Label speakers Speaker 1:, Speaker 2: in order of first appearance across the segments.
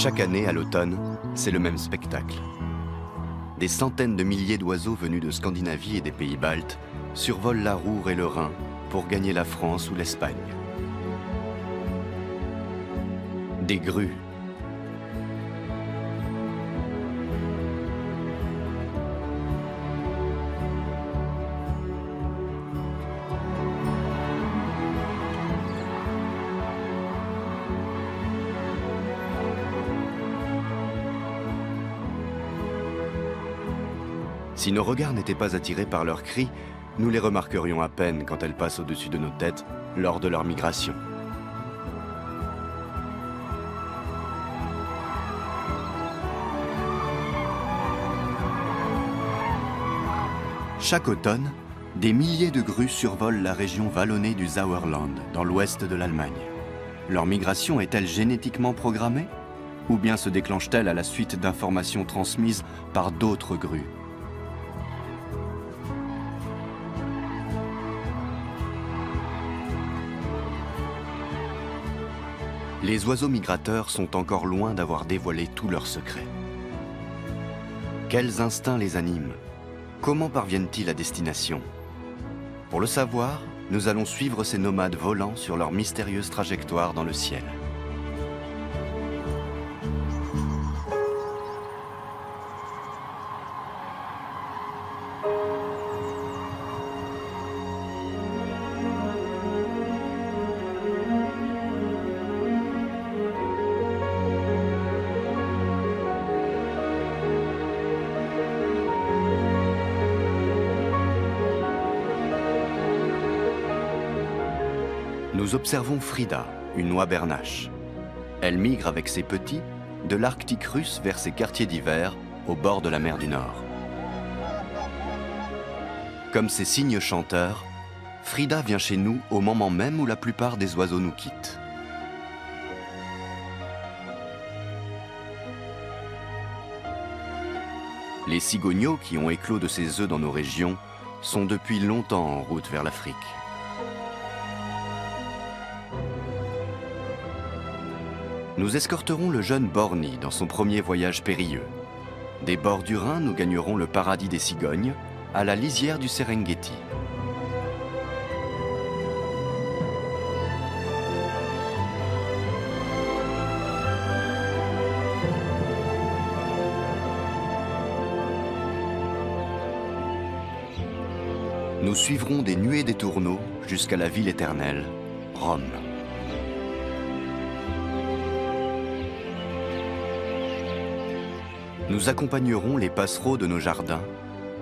Speaker 1: Chaque année, à l'automne, c'est le même spectacle. Des centaines de milliers d'oiseaux venus de Scandinavie et des pays baltes survolent la Roure et le Rhin pour gagner la France ou l'Espagne. Des grues. Si nos regards n'étaient pas attirés par leurs cris, nous les remarquerions à peine quand elles passent au-dessus de nos têtes lors de leur migration. Chaque automne, des milliers de grues survolent la région vallonnée du Sauerland, dans l'ouest de l'Allemagne. Leur migration est-elle génétiquement programmée? Ou bien se déclenche-t-elle à la suite d'informations transmises par d'autres grues? Les oiseaux migrateurs sont encore loin d'avoir dévoilé tous leurs secrets. Quels instincts les animent? Comment parviennent-ils à destination? Pour le savoir, nous allons suivre ces nomades volants sur leur mystérieuse trajectoire dans le ciel. Nous observons Frida, une oie bernache. Elle migre avec ses petits de l'Arctique russe vers ses quartiers d'hiver au bord de la mer du Nord. Comme ses cygnes chanteurs, Frida vient chez nous au moment même où la plupart des oiseaux nous quittent. Les cigogneaux qui ont éclos de ces œufs dans nos régions sont depuis longtemps en route vers l'Afrique. Nous escorterons le jeune Borny dans son premier voyage périlleux. Des bords du Rhin, nous gagnerons le paradis des cigognes, à la lisière du Serengeti. Nous suivrons des nuées des tourneaux jusqu'à la ville éternelle, Rome. Nous accompagnerons les passereaux de nos jardins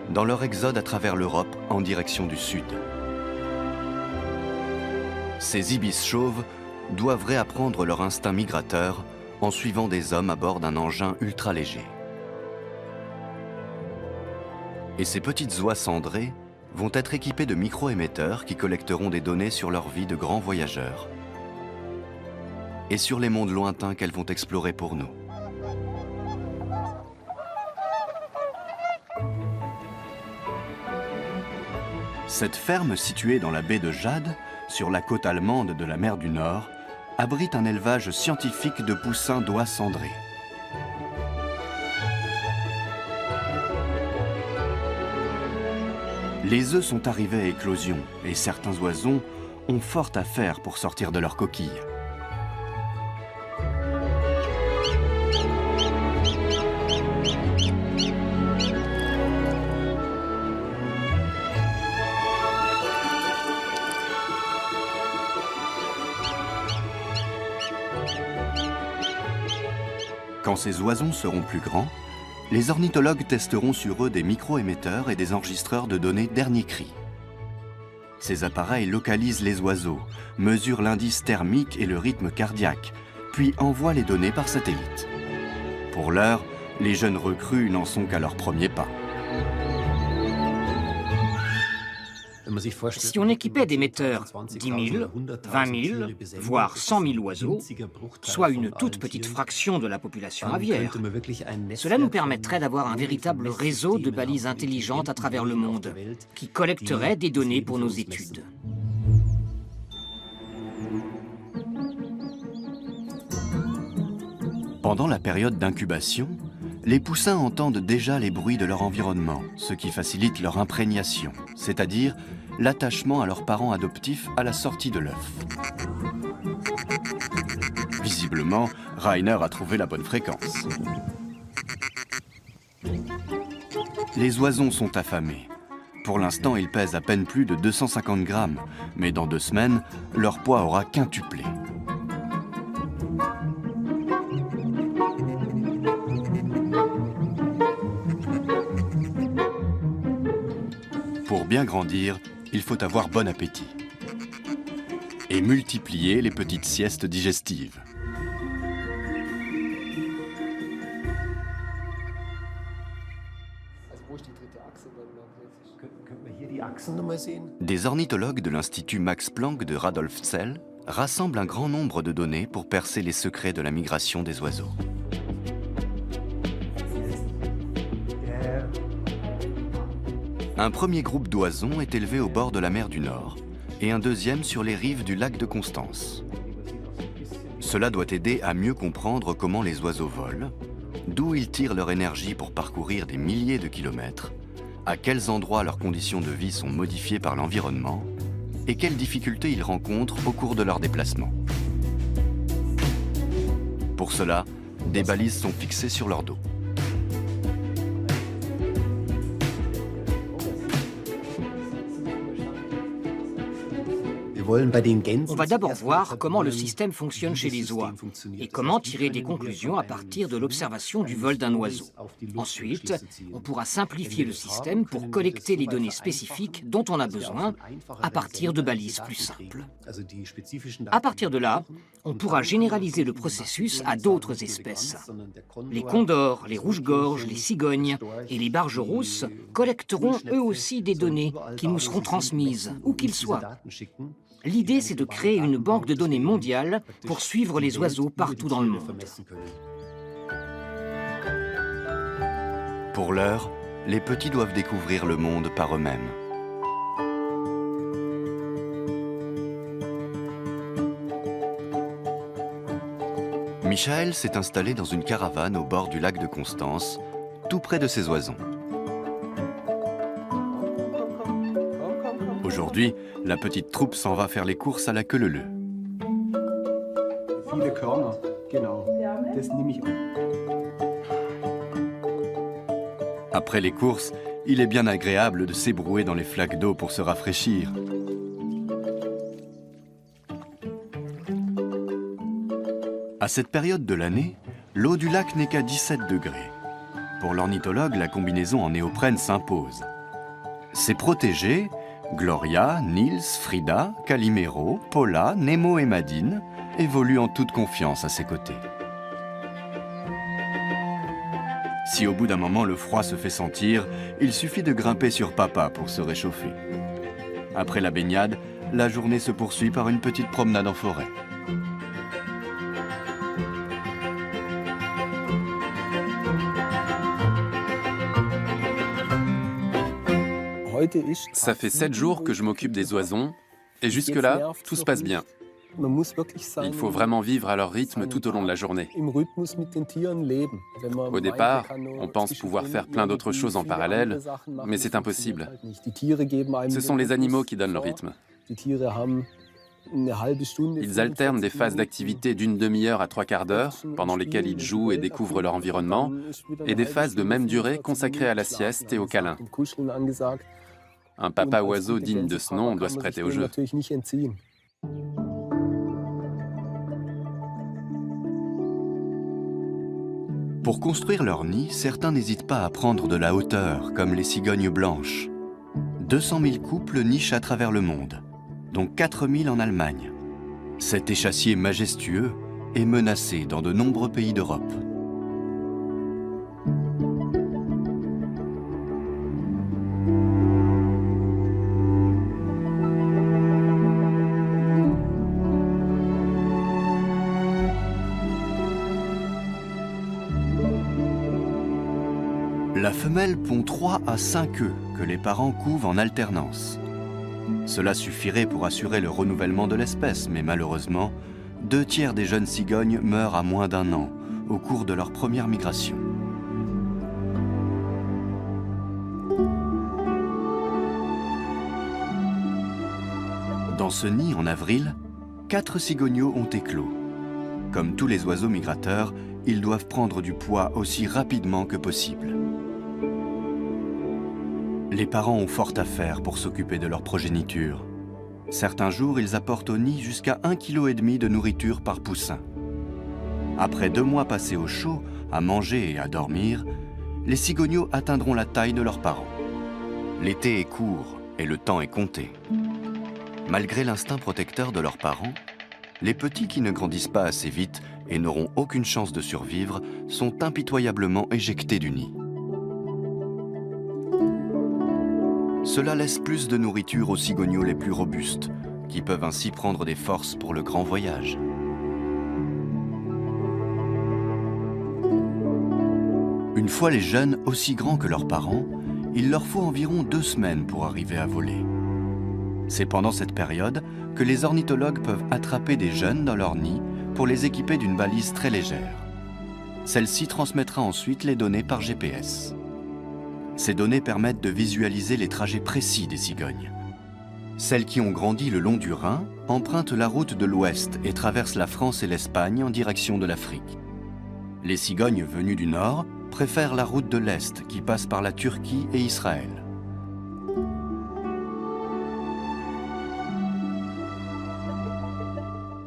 Speaker 1: dans leur exode à travers l'Europe en direction du sud. Ces ibis chauves doivent réapprendre leur instinct migrateur en suivant des hommes à bord d'un engin ultra léger. Et ces petites oies cendrées vont être équipées de micro-émetteurs qui collecteront des données sur leur vie de grands voyageurs et sur les mondes lointains qu'elles vont explorer pour nous. Cette ferme située dans la baie de Jade, sur la côte allemande de la mer du Nord, abrite un élevage scientifique de poussins d'oies cendrées. Les œufs sont arrivés à éclosion et certains oiseaux ont fort à faire pour sortir de leur coquille. Quand ces oiseaux seront plus grands, les ornithologues testeront sur eux des micro-émetteurs et des enregistreurs de données dernier cri. Ces appareils localisent les oiseaux, mesurent l'indice thermique et le rythme cardiaque, puis envoient les données par satellite. Pour l'heure, les jeunes recrues n'en sont qu'à leur premier pas.
Speaker 2: Si on équipait d'émetteurs 10 000, 20 000, voire 100 000 oiseaux, soit une toute petite fraction de la population aviaire, cela nous permettrait d'avoir un véritable réseau de balises intelligentes à travers le monde, qui collecterait des données pour nos études.
Speaker 1: Pendant la période d'incubation, les poussins entendent déjà les bruits de leur environnement, ce qui facilite leur imprégnation, c'est-à-dire l'attachement à leurs parents adoptifs à la sortie de l'œuf. Visiblement, Rainer a trouvé la bonne fréquence. Les oisons sont affamés. Pour l'instant, ils pèsent à peine plus de 250 grammes, mais dans 2 semaines, leur poids aura quintuplé. Pour bien grandir, il faut avoir bon appétit et multiplier les petites siestes digestives. Des ornithologues de l'Institut Max Planck de Radolfzell rassemblent un grand nombre de données pour percer les secrets de la migration des oiseaux. Un premier groupe d'oisons est élevé au bord de la mer du Nord et un deuxième sur les rives du lac de Constance. Cela doit aider à mieux comprendre comment les oiseaux volent, d'où ils tirent leur énergie pour parcourir des milliers de kilomètres, à quels endroits leurs conditions de vie sont modifiées par l'environnement et quelles difficultés ils rencontrent au cours de leur déplacement. Pour cela, des balises sont fixées sur leur dos.
Speaker 2: On va d'abord voir comment le système fonctionne chez les oies et comment tirer des conclusions à partir de l'observation du vol d'un oiseau. Ensuite, on pourra simplifier le système pour collecter les données spécifiques dont on a besoin à partir de balises plus simples. À partir de là, on pourra généraliser le processus à d'autres espèces. Les condors, les rouges-gorges, les cigognes et les barges rousses collecteront eux aussi des données qui nous seront transmises, où qu'ils soient. L'idée, c'est de créer une banque de données mondiale pour suivre les oiseaux partout dans le monde.
Speaker 1: Pour l'heure, les petits doivent découvrir le monde par eux-mêmes. Michael s'est installé dans une caravane au bord du lac de Constance, tout près de ses oisons. Aujourd'hui, la petite troupe s'en va faire les courses à la queue leu-leu. Après les courses, il est bien agréable de s'ébrouer dans les flaques d'eau pour se rafraîchir. À cette période de l'année, l'eau du lac n'est qu'à 17 degrés. Pour l'ornithologue, la combinaison en néoprène s'impose. Ses protégés, Gloria, Niels, Frida, Calimero, Paula, Nemo et Madine évoluent en toute confiance à ses côtés. Si au bout d'un moment le froid se fait sentir, il suffit de grimper sur papa pour se réchauffer. Après la baignade, la journée se poursuit par une petite promenade en forêt.
Speaker 3: Ça fait 7 jours que je m'occupe des oisons et jusque-là, tout se passe bien. Il faut vraiment vivre à leur rythme tout au long de la journée. Au départ, on pense pouvoir faire plein d'autres choses en parallèle, mais c'est impossible. Ce sont les animaux qui donnent le rythme. Ils alternent des phases d'activité d'une demi-heure à 3/4 d'heure, pendant lesquelles ils jouent et découvrent leur environnement, et des phases de même durée consacrées à la sieste et au câlin. Un papa oiseau digne de ce nom doit se prêter au jeu.
Speaker 1: Pour construire leur nid, certains n'hésitent pas à prendre de la hauteur, comme les cigognes blanches. 200 000 couples nichent à travers le monde, dont 4 000 en Allemagne. Cet échassier majestueux est menacé dans de nombreux pays d'Europe. La femelle pond 3 à 5 œufs que les parents couvent en alternance. Cela suffirait pour assurer le renouvellement de l'espèce, mais malheureusement, 2 tiers des jeunes cigognes meurent à moins d'1 an, au cours de leur première migration. Dans ce nid, en avril, 4 cigogneaux ont éclos. Comme tous les oiseaux migrateurs, ils doivent prendre du poids aussi rapidement que possible. Les parents ont fort à faire pour s'occuper de leur progéniture. Certains jours, ils apportent au nid jusqu'à 1,5 kg de nourriture par poussin. Après 2 mois passés au chaud, à manger et à dormir, les cigogneaux atteindront la taille de leurs parents. L'été est court et le temps est compté. Malgré l'instinct protecteur de leurs parents, les petits qui ne grandissent pas assez vite et n'auront aucune chance de survivre sont impitoyablement éjectés du nid. Cela laisse plus de nourriture aux cigogneaux les plus robustes, qui peuvent ainsi prendre des forces pour le grand voyage. Une fois les jeunes aussi grands que leurs parents, il leur faut environ 2 semaines pour arriver à voler. C'est pendant cette période que les ornithologues peuvent attraper des jeunes dans leur nid pour les équiper d'une balise très légère. Celle-ci transmettra ensuite les données par GPS. Ces données permettent de visualiser les trajets précis des cigognes. Celles qui ont grandi le long du Rhin empruntent la route de l'Ouest et traversent la France et l'Espagne en direction de l'Afrique. Les cigognes venues du Nord préfèrent la route de l'Est qui passe par la Turquie et Israël.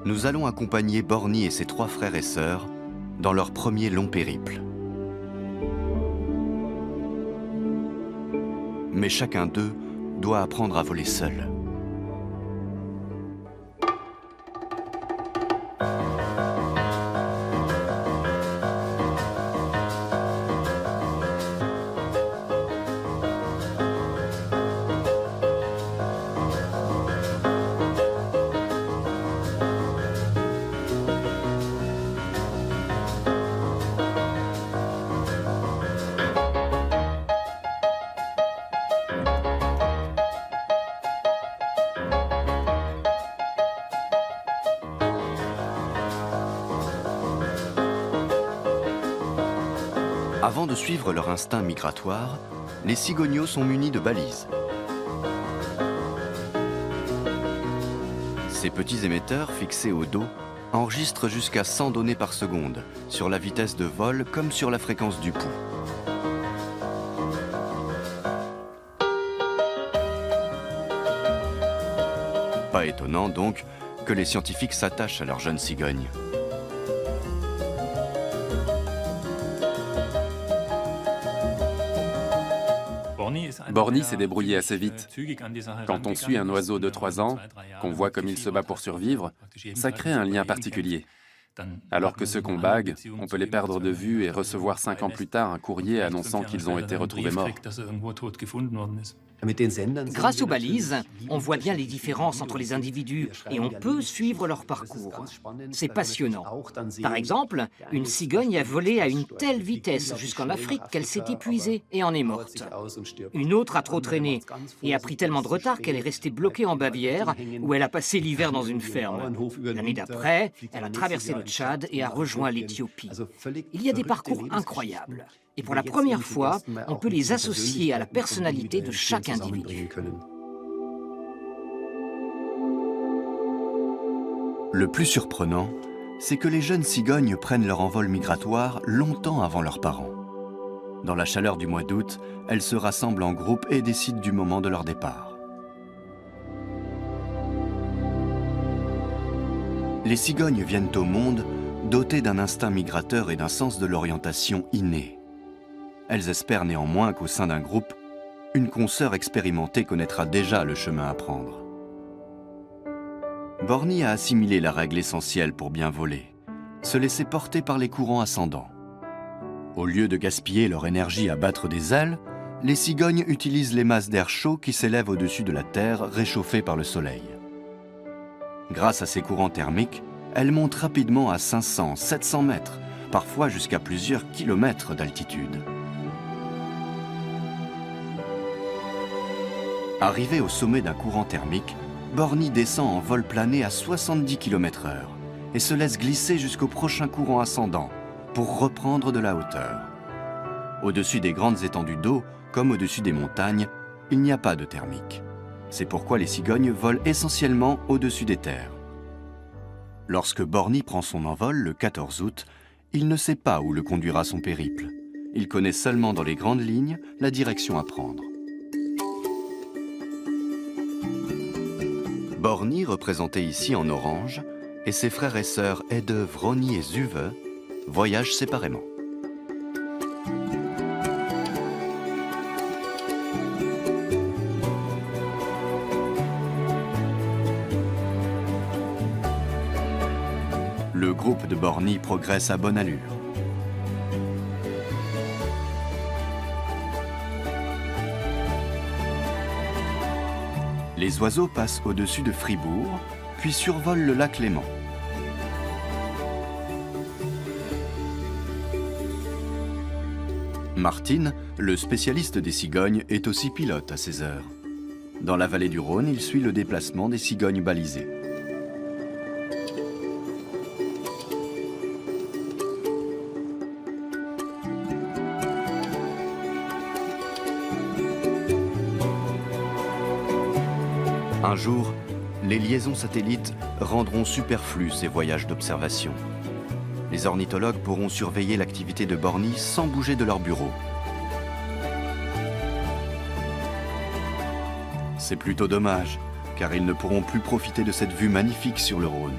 Speaker 1: Nous allons accompagner Borny et ses 3 frères et sœurs dans leur premier long périple. Mais chacun d'eux doit apprendre à voler seul. Avant de suivre leur instinct migratoire, les cigogneaux sont munis de balises. Ces petits émetteurs fixés au dos enregistrent jusqu'à 100 données par seconde, sur la vitesse de vol comme sur la fréquence du pouls. Pas étonnant donc que les scientifiques s'attachent à leurs jeunes cigognes.
Speaker 3: Borny s'est débrouillé assez vite. Quand on suit un oiseau de 3 ans, qu'on voit comme il se bat pour survivre, ça crée un lien particulier. Alors que ceux qu'on bague, on peut les perdre de vue et recevoir 5 ans plus tard un courrier annonçant qu'ils ont été retrouvés morts.
Speaker 2: Grâce aux balises, on voit bien les différences entre les individus et on peut suivre leur parcours. C'est passionnant. Par exemple, une cigogne a volé à une telle vitesse jusqu'en Afrique qu'elle s'est épuisée et en est morte. Une autre a trop traîné et a pris tellement de retard qu'elle est restée bloquée en Bavière où elle a passé l'hiver dans une ferme. L'année d'après, elle a traversé le Tchad et a rejoint l'Éthiopie. Il y a des parcours incroyables. Et pour la première fois, on peut les associer à la personnalité de chaque individu.
Speaker 1: Le plus surprenant, c'est que les jeunes cigognes prennent leur envol migratoire longtemps avant leurs parents. Dans la chaleur du mois d'août, elles se rassemblent en groupe et décident du moment de leur départ. Les cigognes viennent au monde dotées d'un instinct migrateur et d'un sens de l'orientation inné. Elles espèrent néanmoins qu'au sein d'un groupe, une consoeur expérimentée connaîtra déjà le chemin à prendre. Borny a assimilé la règle essentielle pour bien voler, se laisser porter par les courants ascendants. Au lieu de gaspiller leur énergie à battre des ailes, les cigognes utilisent les masses d'air chaud qui s'élèvent au-dessus de la Terre réchauffées par le soleil. Grâce à ces courants thermiques, elles montent rapidement à 500, 700 mètres, parfois jusqu'à plusieurs kilomètres d'altitude. Arrivé au sommet d'un courant thermique, Borny descend en vol plané à 70 km/h et se laisse glisser jusqu'au prochain courant ascendant, pour reprendre de la hauteur. Au-dessus des grandes étendues d'eau, comme au-dessus des montagnes, il n'y a pas de thermique. C'est pourquoi les cigognes volent essentiellement au-dessus des terres. Lorsque Borgny prend son envol le 14 août, il ne sait pas où le conduira son périple. Il connaît seulement dans les grandes lignes la direction à prendre. Borgny, représenté ici en orange, et ses frères et sœurs Hede, Vroni et Zuwe voyagent séparément. Le groupe de Borgny progresse à bonne allure. Les oiseaux passent au-dessus de Fribourg, puis survolent le lac Léman. Martin, le spécialiste des cigognes, est aussi pilote à ces heures. Dans la vallée du Rhône, il suit le déplacement des cigognes balisées. Un jour, les liaisons satellites rendront superflus ces voyages d'observation. Les ornithologues pourront surveiller l'activité de Borgny sans bouger de leur bureau. C'est plutôt dommage, car ils ne pourront plus profiter de cette vue magnifique sur le Rhône.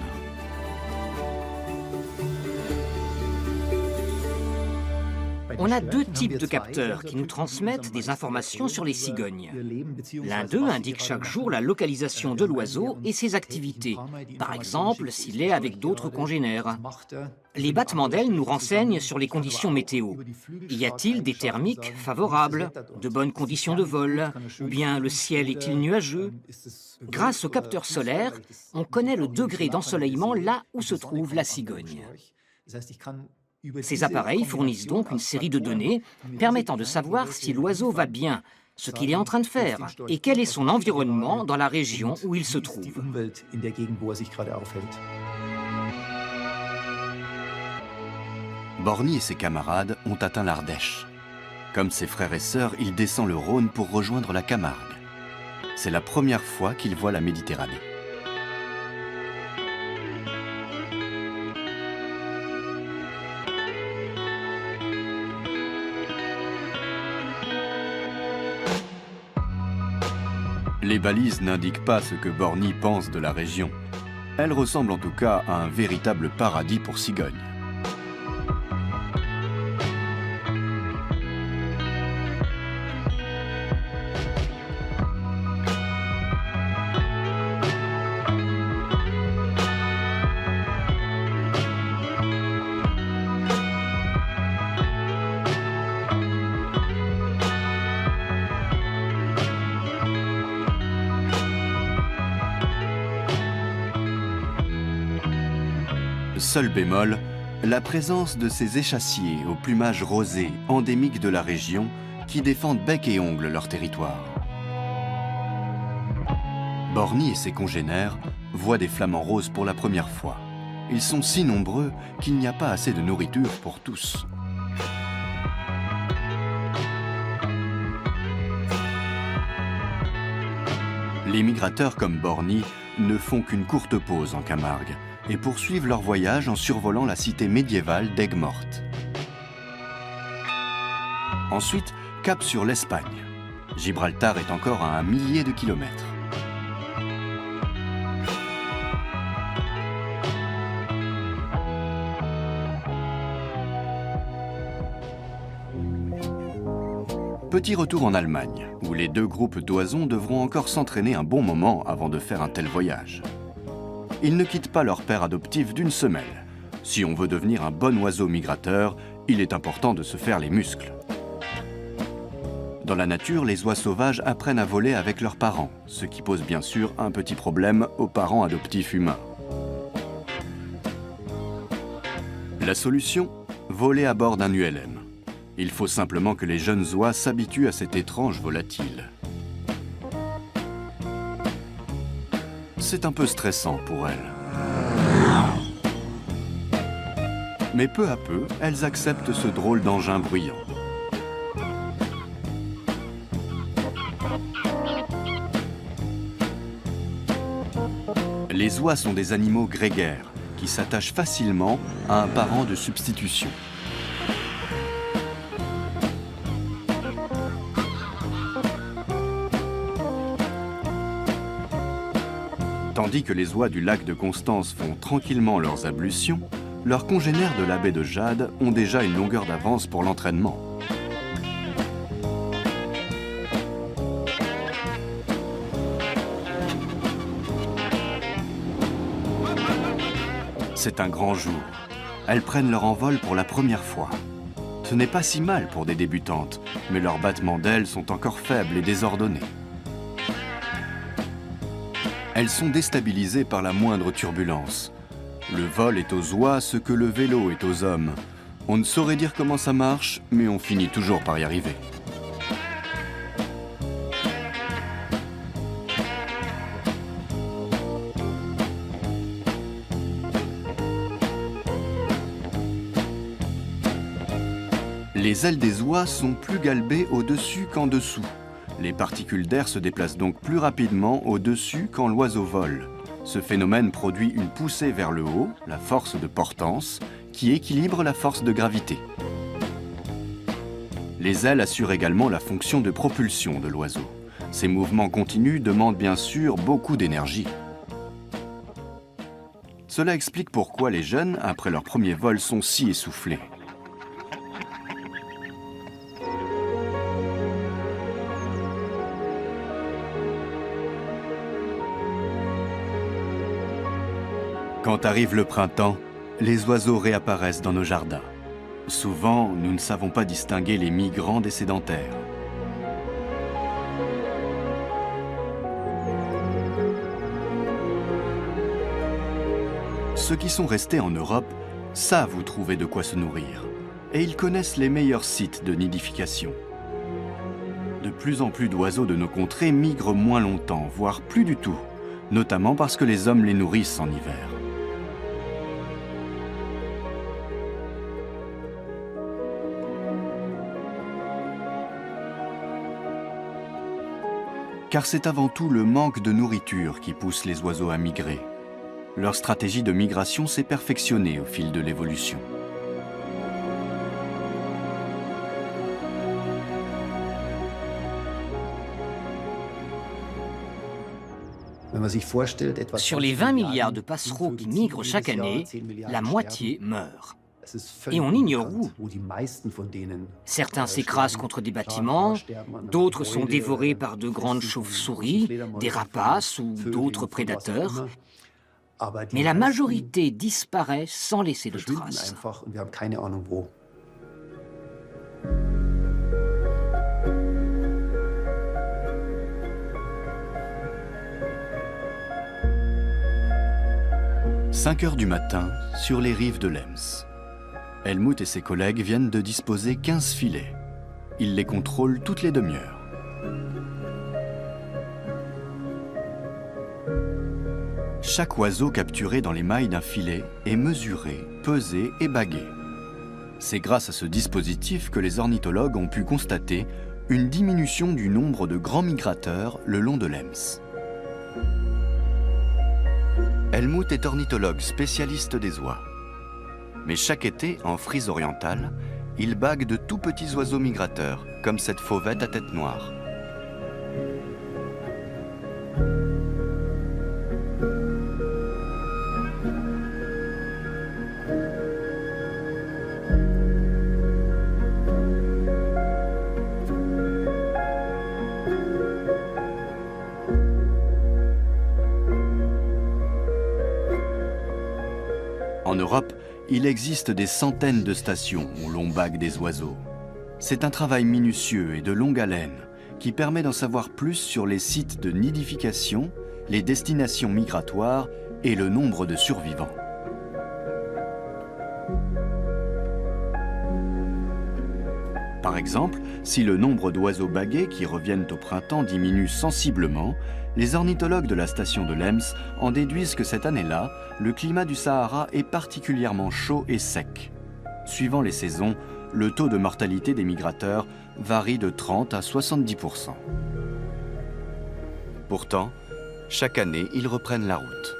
Speaker 2: On a deux types de capteurs qui nous transmettent des informations sur les cigognes. L'un d'eux indique chaque jour la localisation de l'oiseau et ses activités, par exemple s'il est avec d'autres congénères. Les battements d'ailes nous renseignent sur les conditions météo. Y a-t-il des thermiques favorables, de bonnes conditions de vol, ou bien le ciel est-il nuageux? Grâce aux capteurs solaires, on connaît le degré d'ensoleillement là où se trouve la cigogne. Ces appareils fournissent donc une série de données permettant de savoir si l'oiseau va bien, ce qu'il est en train de faire, et quel est son environnement dans la région où il se trouve.
Speaker 1: Borgny et ses camarades ont atteint l'Ardèche. Comme ses frères et sœurs, il descend le Rhône pour rejoindre la Camargue. C'est la première fois qu'il voit la Méditerranée. Les balises n'indiquent pas ce que Borgny pense de la région. Elle ressemble en tout cas à un véritable paradis pour cigognes. Seul bémol, la présence de ces échassiers au plumage rosé endémiques de la région qui défendent bec et ongles leur territoire. Borgny et ses congénères voient des flamants roses pour la première fois. Ils sont si nombreux qu'il n'y a pas assez de nourriture pour tous. Les migrateurs comme Borgny ne font qu'une courte pause en Camargue et poursuivent leur voyage en survolant la cité médiévale d'Aigues-Mortes. Ensuite, cap sur l'Espagne. Gibraltar est encore à 1 millier de kilomètres. Petit retour en Allemagne, où les deux groupes d'oisons devront encore s'entraîner un bon moment avant de faire un tel voyage. Ils ne quittent pas leur père adoptif d'une semelle. Si on veut devenir un bon oiseau migrateur, il est important de se faire les muscles. Dans la nature, les oies sauvages apprennent à voler avec leurs parents, ce qui pose bien sûr un petit problème aux parents adoptifs humains. La solution ? Voler à bord d'un ULM. Il faut simplement que les jeunes oies s'habituent à cet étrange volatile. C'est un peu stressant pour elles. Mais peu à peu, elles acceptent ce drôle d'engin bruyant. Les oies sont des animaux grégaires qui s'attachent facilement à un parent de substitution. Tandis que les oies du lac de Constance font tranquillement leurs ablutions, leurs congénères de la baie de Jade ont déjà une longueur d'avance pour l'entraînement. C'est un grand jour. Elles prennent leur envol pour la première fois. Ce n'est pas si mal pour des débutantes, mais leurs battements d'ailes sont encore faibles et désordonnés. Elles sont déstabilisées par la moindre turbulence. Le vol est aux oies ce que le vélo est aux hommes. On ne saurait dire comment ça marche, mais on finit toujours par y arriver. Les ailes des oies sont plus galbées au-dessus qu'en dessous. Les particules d'air se déplacent donc plus rapidement au-dessus quand l'oiseau vole. Ce phénomène produit une poussée vers le haut, la force de portance, qui équilibre la force de gravité. Les ailes assurent également la fonction de propulsion de l'oiseau. Ces mouvements continus demandent bien sûr beaucoup d'énergie. Cela explique pourquoi les jeunes, après leur premier vol, sont si essoufflés. Quand arrive le printemps, les oiseaux réapparaissent dans nos jardins. Souvent, nous ne savons pas distinguer les migrants des sédentaires. Ceux qui sont restés en Europe savent où trouver de quoi se nourrir, et ils connaissent les meilleurs sites de nidification. De plus en plus d'oiseaux de nos contrées migrent moins longtemps, voire plus du tout, notamment parce que les hommes les nourrissent en hiver. Car c'est avant tout le manque de nourriture qui pousse les oiseaux à migrer. Leur stratégie de migration s'est perfectionnée au fil de l'évolution.
Speaker 2: Sur les 20 milliards de passereaux qui migrent chaque année, la moitié meurt. Et on ignore où. Certains s'écrasent contre des bâtiments, d'autres sont dévorés par de grandes chauves-souris, des rapaces ou d'autres prédateurs. Mais la majorité disparaît sans laisser de traces. «
Speaker 1: 5 heures du matin, sur les rives de l'Ems. Helmut et ses collègues viennent de disposer 15 filets. Ils les contrôlent toutes les demi-heures. Chaque oiseau capturé dans les mailles d'un filet est mesuré, pesé et bagué. C'est grâce à ce dispositif que les ornithologues ont pu constater une diminution du nombre de grands migrateurs le long de l'Ems. Helmut est ornithologue spécialiste des oies. Mais chaque été, en Frise orientale, il bague de tout petits oiseaux migrateurs, comme cette fauvette à tête noire. En Europe, il existe des centaines de stations où l'on bague des oiseaux. C'est un travail minutieux et de longue haleine qui permet d'en savoir plus sur les sites de nidification, les destinations migratoires et le nombre de survivants. Par exemple, si le nombre d'oiseaux bagués qui reviennent au printemps diminue sensiblement, les ornithologues de la station de l'Ems en déduisent que cette année-là, le climat du Sahara est particulièrement chaud et sec. Suivant les saisons, le taux de mortalité des migrateurs varie de 30 à 70%. Pourtant, chaque année, ils reprennent la route.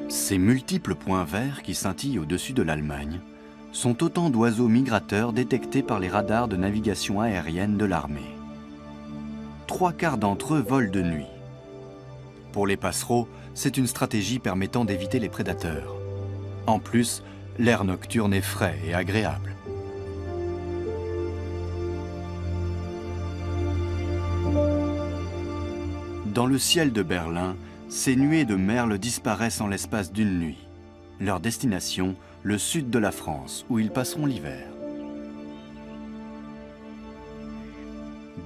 Speaker 1: Ces multiples points verts qui scintillent au-dessus de l'Allemagne sont autant d'oiseaux migrateurs détectés par les radars de navigation aérienne de l'armée. 3/4 d'entre eux volent de nuit. Pour les passereaux, c'est une stratégie permettant d'éviter les prédateurs. En plus, l'air nocturne est frais et agréable. Dans le ciel de Berlin, ces nuées de merles disparaissent en l'espace d'une nuit. Leur destination, le sud de la France, où ils passeront l'hiver.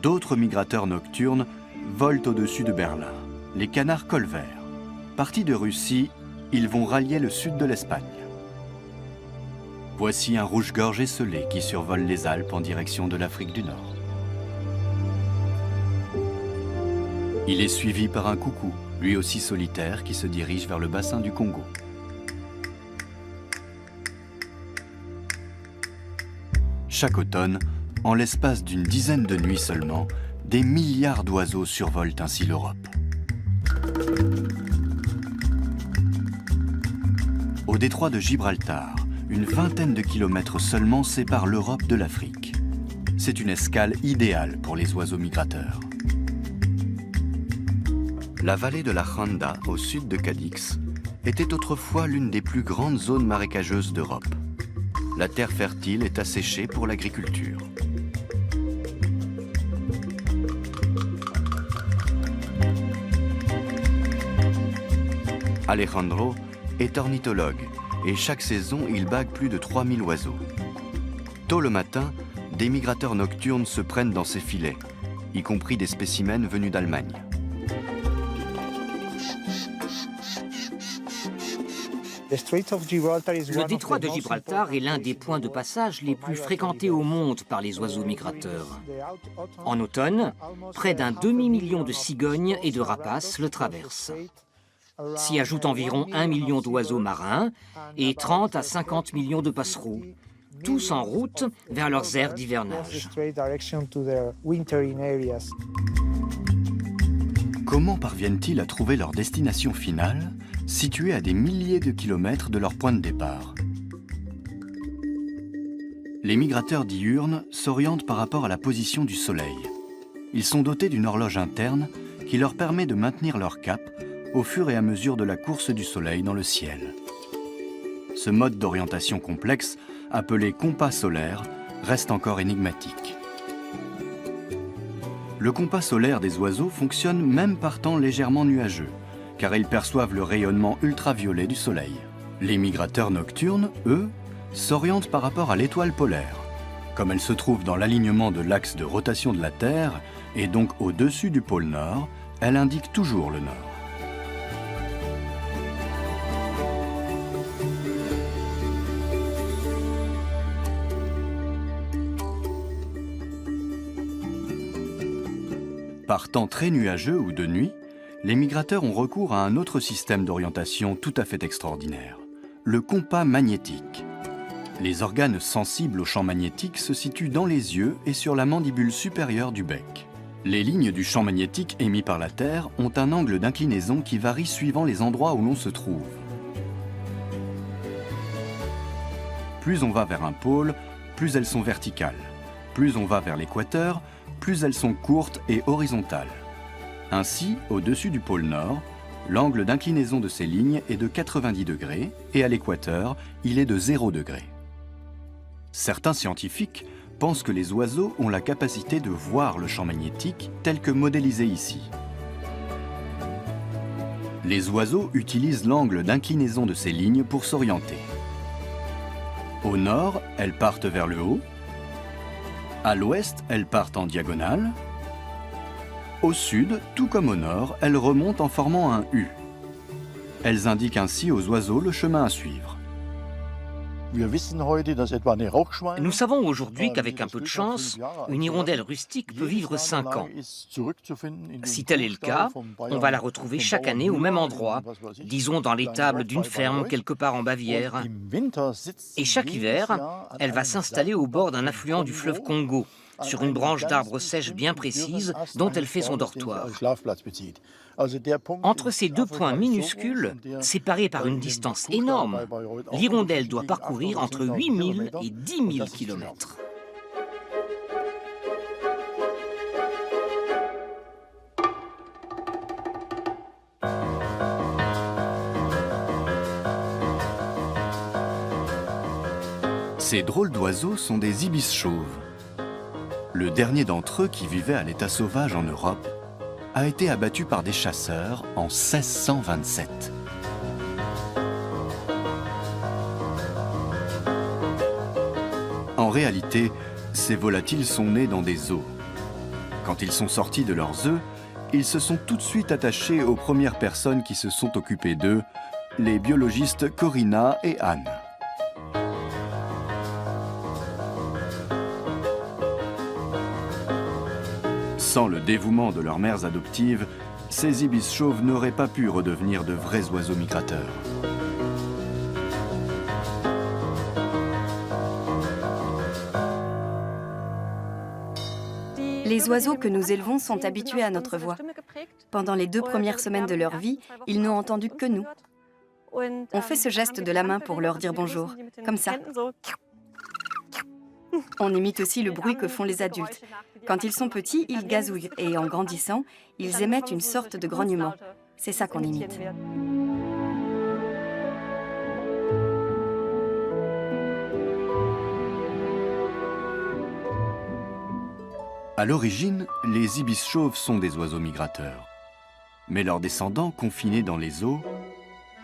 Speaker 1: D'autres migrateurs nocturnes volent au-dessus de Berlin, les canards colverts. Partis de Russie, ils vont rallier le sud de l'Espagne. Voici un rouge-gorge esselé qui survole les Alpes en direction de l'Afrique du Nord. Il est suivi par un coucou, lui aussi solitaire, qui se dirige vers le bassin du Congo. Chaque automne, en l'espace d'une dizaine de nuits seulement, des milliards d'oiseaux survolent ainsi l'Europe. Au détroit de Gibraltar, une vingtaine de kilomètres seulement séparent l'Europe de l'Afrique. C'est une escale idéale pour les oiseaux migrateurs. La vallée de la Rhondda, au sud de Cadix, était autrefois l'une des plus grandes zones marécageuses d'Europe. La terre fertile est asséchée pour l'agriculture. Alejandro est ornithologue et chaque saison, il bague plus de 3000 oiseaux. Tôt le matin, des migrateurs nocturnes se prennent dans ses filets, y compris des spécimens venus d'Allemagne.
Speaker 2: Le détroit de Gibraltar est l'un des points de passage les plus fréquentés au monde par les oiseaux migrateurs. En automne, près d'un demi-million de cigognes et de rapaces le traversent. S'y ajoutent environ 1 million d'oiseaux marins et 30 à 50 millions de passereaux, tous en route vers leurs aires d'hivernage.
Speaker 1: Comment parviennent-ils à trouver leur destination finale, située à des milliers de kilomètres de leur point de départ? Les migrateurs diurnes s'orientent par rapport à la position du soleil. Ils sont dotés d'une horloge interne qui leur permet de maintenir leur cap au fur et à mesure de la course du soleil dans le ciel. Ce mode d'orientation complexe, appelé compas solaire, reste encore énigmatique. Le compas solaire des oiseaux fonctionne même par temps légèrement nuageux, car ils perçoivent le rayonnement ultraviolet du soleil. Les migrateurs nocturnes, eux, s'orientent par rapport à l'étoile polaire. Comme elle se trouve dans l'alignement de l'axe de rotation de la Terre, et donc au-dessus du pôle Nord, elle indique toujours le Nord. Par temps très nuageux ou de nuit, les migrateurs ont recours à un autre système d'orientation tout à fait extraordinaire, le compas magnétique. Les organes sensibles au champ magnétique se situent dans les yeux et sur la mandibule supérieure du bec. Les lignes du champ magnétique émis par la Terre ont un angle d'inclinaison qui varie suivant les endroits où l'on se trouve. Plus on va vers un pôle, plus elles sont verticales. Plus on va vers l'équateur, plus elles sont courtes et horizontales. Ainsi, au-dessus du pôle Nord, l'angle d'inclinaison de ces lignes est de 90 degrés et à l'équateur, il est de 0 degré. Certains scientifiques pensent que les oiseaux ont la capacité de voir le champ magnétique tel que modélisé ici. Les oiseaux utilisent l'angle d'inclinaison de ces lignes pour s'orienter. Au nord, elles partent vers le haut. À l'ouest, elles partent en diagonale. Au sud, tout comme au nord, elles remontent en formant un U. Elles indiquent ainsi aux oiseaux le chemin à suivre.
Speaker 2: Nous savons aujourd'hui qu'avec un peu de chance, une hirondelle rustique peut vivre 5 ans. Si tel est le cas, on va la retrouver chaque année au même endroit, disons dans l'étable d'une ferme quelque part en Bavière. Et chaque hiver, elle va s'installer au bord d'un affluent du fleuve Congo, sur une branche d'arbre sèche bien précise dont elle fait son dortoir. Entre ces 2 points minuscules, séparés par une distance énorme, l'hirondelle doit parcourir entre 8 000 et 10 000 kilomètres.
Speaker 1: Ces drôles d'oiseaux sont des ibis chauves. Le dernier d'entre eux, qui vivait à l'état sauvage en Europe, a été abattu par des chasseurs en 1627. En réalité, ces volatiles sont nés dans des zoos. Quand ils sont sortis de leurs œufs, ils se sont tout de suite attachés aux premières personnes qui se sont occupées d'eux, les biologistes Corinna et Anne. Sans le dévouement de leurs mères adoptives, ces ibis chauves n'auraient pas pu redevenir de vrais oiseaux migrateurs.
Speaker 4: Les oiseaux que nous élevons sont habitués à notre voix. Pendant les 2 premières semaines de leur vie, ils n'ont entendu que nous. On fait ce geste de la main pour leur dire bonjour, comme ça. On imite aussi le bruit que font les adultes. Quand ils sont petits, ils gazouillent et en grandissant, ils émettent une sorte de grognement. C'est ça qu'on imite.
Speaker 1: À l'origine, les ibis chauves sont des oiseaux migrateurs. Mais leurs descendants, confinés dans les eaux,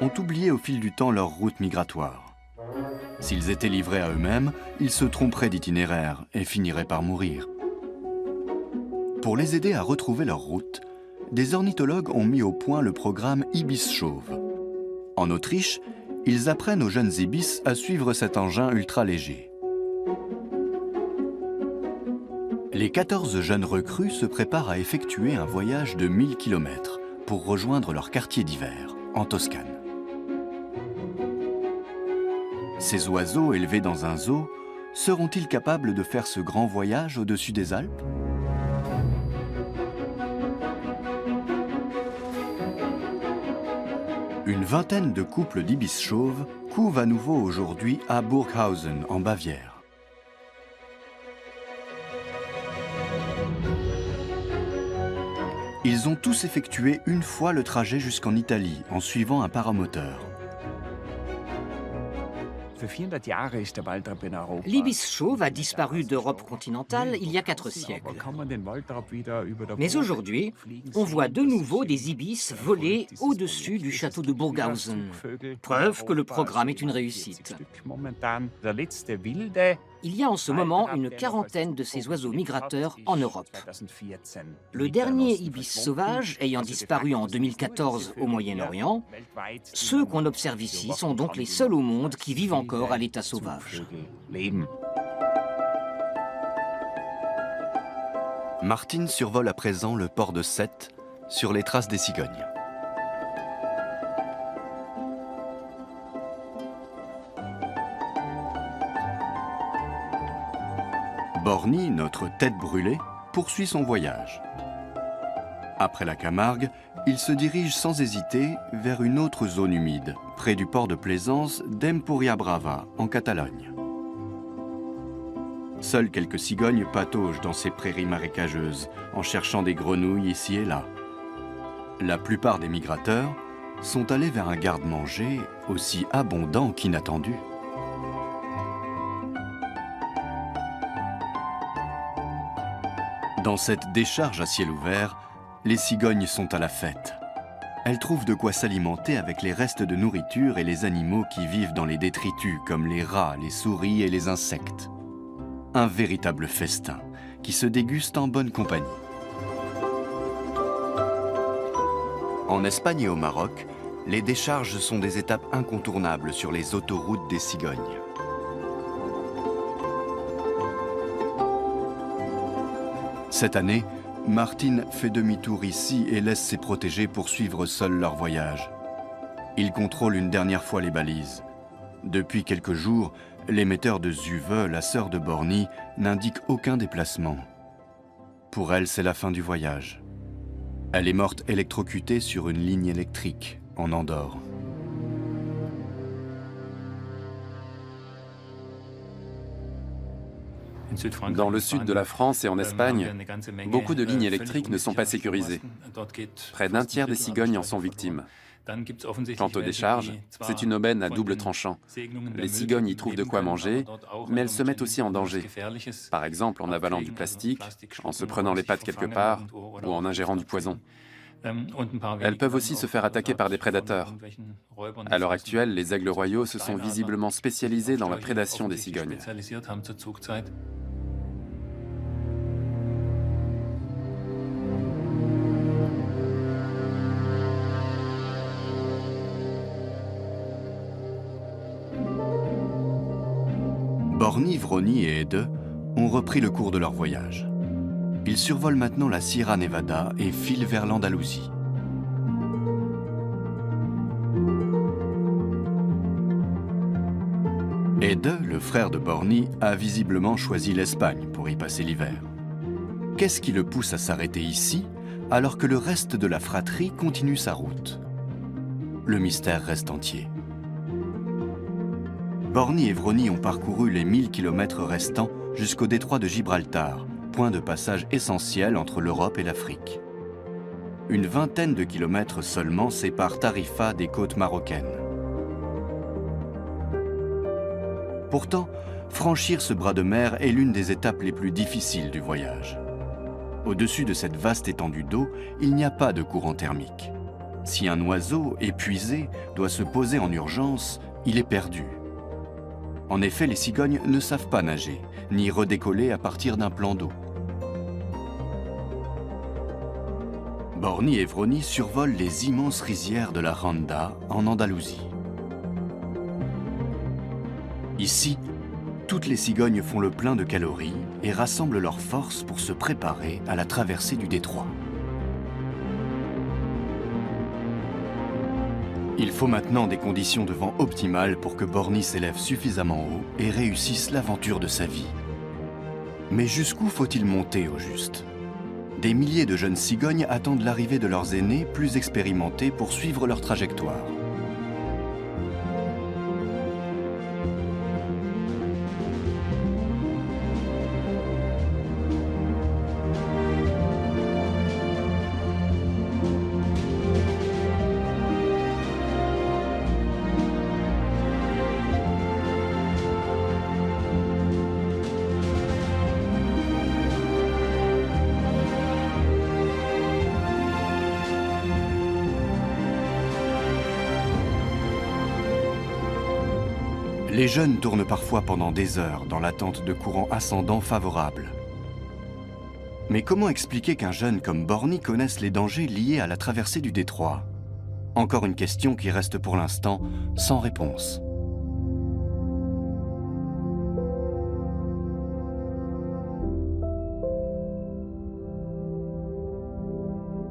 Speaker 1: ont oublié au fil du temps leur route migratoire. S'ils étaient livrés à eux-mêmes, ils se tromperaient d'itinéraire et finiraient par mourir. Pour les aider à retrouver leur route, des ornithologues ont mis au point le programme Ibis Chauve. En Autriche, ils apprennent aux jeunes ibis à suivre cet engin ultra léger. Les 14 jeunes recrues se préparent à effectuer un voyage de 1000 km pour rejoindre leur quartier d'hiver, en Toscane. Ces oiseaux élevés dans un zoo seront-ils capables de faire ce grand voyage au-dessus des Alpes ? Une vingtaine de couples d'ibis chauves couvent à nouveau aujourd'hui à Burghausen, en Bavière. Ils ont tous effectué une fois le trajet jusqu'en Italie en suivant un paramoteur.
Speaker 2: L'ibis chauve a disparu d'Europe continentale il y a 4 siècles. Mais aujourd'hui, on voit de nouveau des ibis voler au-dessus du château de Burghausen. Preuve que le programme est une réussite. Il y a en ce moment une quarantaine de ces oiseaux migrateurs en Europe. Le dernier ibis sauvage ayant disparu en 2014 au Moyen-Orient, ceux qu'on observe ici sont donc les seuls au monde qui vivent encore à l'état sauvage.
Speaker 1: Martin survole à présent le port de Sète sur les traces des cigognes. Borny, notre tête brûlée, poursuit son voyage. Après la Camargue, il se dirige sans hésiter vers une autre zone humide, près du port de plaisance d'Empuriabrava, en Catalogne. Seules quelques cigognes pataugent dans ces prairies marécageuses, en cherchant des grenouilles ici et là. La plupart des migrateurs sont allés vers un garde-manger aussi abondant qu'inattendu. Dans cette décharge à ciel ouvert, les cigognes sont à la fête. Elles trouvent de quoi s'alimenter avec les restes de nourriture et les animaux qui vivent dans les détritus comme les rats, les souris et les insectes. Un véritable festin qui se déguste en bonne compagnie. En Espagne et au Maroc, les décharges sont des étapes incontournables sur les autoroutes des cigognes. Cette année, Martin fait demi-tour ici et laisse ses protégés poursuivre seuls leur voyage. Il contrôle une dernière fois les balises. Depuis quelques jours, l'émetteur de Zuwe, la sœur de Borny, n'indique aucun déplacement. Pour elle, c'est la fin du voyage. Elle est morte électrocutée sur une ligne électrique en Andorre.
Speaker 3: Dans le sud de la France et en Espagne, beaucoup de lignes électriques ne sont pas sécurisées. Près d'un tiers des cigognes en sont victimes. Quant aux décharges, c'est une aubaine à double tranchant. Les cigognes y trouvent de quoi manger, mais elles se mettent aussi en danger. Par exemple en avalant du plastique, en se prenant les pattes quelque part ou en ingérant du poison. Elles peuvent aussi se faire attaquer par des prédateurs. À l'heure actuelle, les aigles royaux se sont visiblement spécialisés dans la prédation des cigognes.
Speaker 1: Borny, Vroni et Ede ont repris le cours de leur voyage. Ils survolent maintenant la Sierra Nevada et filent vers l'Andalousie. Ede, le frère de Borny, a visiblement choisi l'Espagne pour y passer l'hiver. Qu'est-ce qui le pousse à s'arrêter ici, alors que le reste de la fratrie continue sa route? Le mystère reste entier. Borny et Vroni ont parcouru les 1000 km restants jusqu'au détroit de Gibraltar, point de passage essentiel entre l'Europe et l'Afrique. Une vingtaine de kilomètres seulement séparent Tarifa des côtes marocaines. Pourtant, franchir ce bras de mer est l'une des étapes les plus difficiles du voyage. Au-dessus de cette vaste étendue d'eau, il n'y a pas de courant thermique. Si un oiseau, épuisé, doit se poser en urgence, il est perdu. En effet, les cigognes ne savent pas nager, ni redécoller à partir d'un plan d'eau. Borny et Vroni survolent les immenses rizières de la Randa, en Andalousie. Ici, toutes les cigognes font le plein de calories et rassemblent leurs forces pour se préparer à la traversée du détroit. Il faut maintenant des conditions de vent optimales pour que Borny s'élève suffisamment haut et réussisse l'aventure de sa vie. Mais jusqu'où faut-il monter au juste? Des milliers de jeunes cigognes attendent l'arrivée de leurs aînés plus expérimentés pour suivre leur trajectoire. Les jeunes tournent parfois pendant des heures dans l'attente de courants ascendants favorables. Mais comment expliquer qu'un jeune comme Borny connaisse les dangers liés à la traversée du détroit? Encore une question qui reste pour l'instant sans réponse.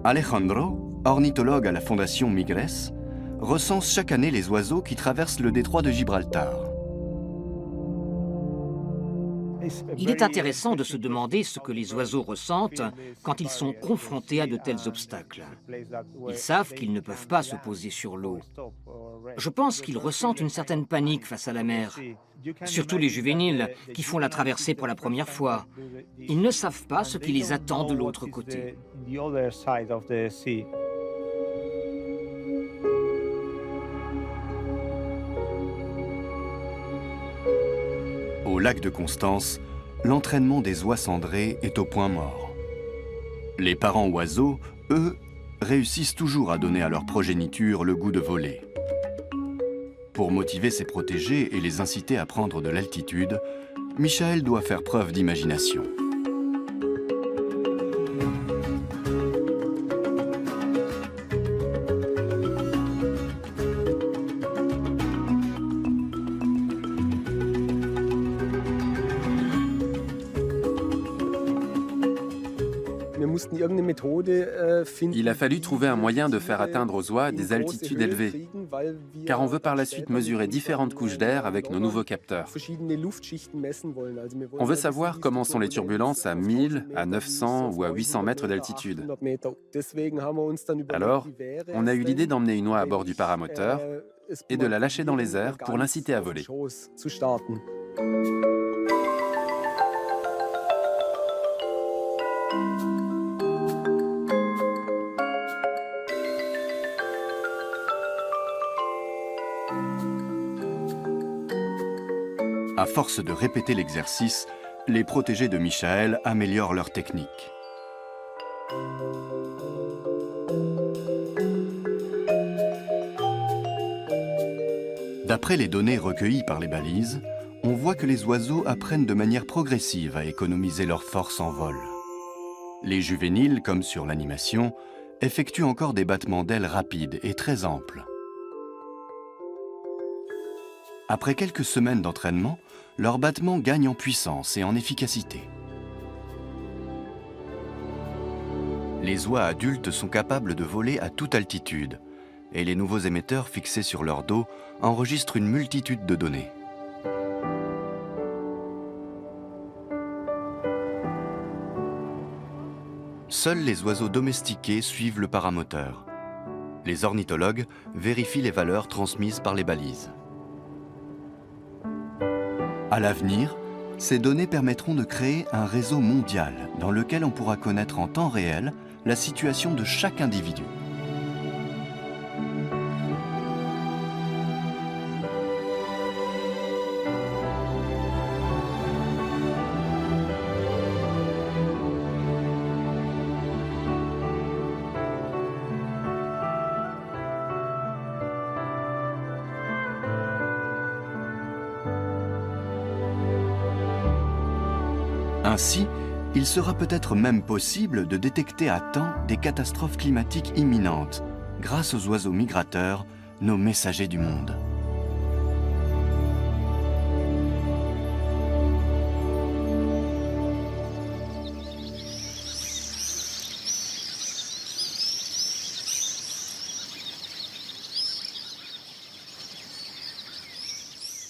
Speaker 1: Alejandro, ornithologue à la Fondation Migres, recense chaque année les oiseaux qui traversent le détroit de Gibraltar.
Speaker 2: Il est intéressant de se demander ce que les oiseaux ressentent quand ils sont confrontés à de tels obstacles. Ils savent qu'ils ne peuvent pas se poser sur l'eau. Je pense qu'ils ressentent une certaine panique face à la mer, surtout les juvéniles qui font la traversée pour la première fois. Ils ne savent pas ce qui les attend de l'autre côté.
Speaker 1: Au lac de Constance, l'entraînement des oies cendrées est au point mort. Les parents oiseaux, eux, réussissent toujours à donner à leur progéniture le goût de voler. Pour motiver ses protégés et les inciter à prendre de l'altitude, Michael doit faire preuve d'imagination.
Speaker 3: Il a fallu trouver un moyen de faire atteindre aux oies des altitudes élevées, car on veut par la suite mesurer différentes couches d'air avec nos nouveaux capteurs. On veut savoir comment sont les turbulences à 1000, à 900 ou à 800 mètres d'altitude. Alors, on a eu l'idée d'emmener une oie à bord du paramoteur et de la lâcher dans les airs pour l'inciter à voler.
Speaker 1: À force de répéter l'exercice, les protégés de Michael améliorent leur technique. D'après les données recueillies par les balises, on voit que les oiseaux apprennent de manière progressive à économiser leur force en vol. Les juvéniles, comme sur l'animation, effectuent encore des battements d'ailes rapides et très amples. Après quelques semaines d'entraînement, leurs battements gagnent en puissance et en efficacité. Les oies adultes sont capables de voler à toute altitude et les nouveaux émetteurs fixés sur leur dos enregistrent une multitude de données. Seuls les oiseaux domestiqués suivent le paramoteur. Les ornithologues vérifient les valeurs transmises par les balises. À l'avenir, ces données permettront de créer un réseau mondial dans lequel on pourra connaître en temps réel la situation de chaque individu. Ainsi, il sera peut-être même possible de détecter à temps des catastrophes climatiques imminentes grâce aux oiseaux migrateurs, nos messagers du monde.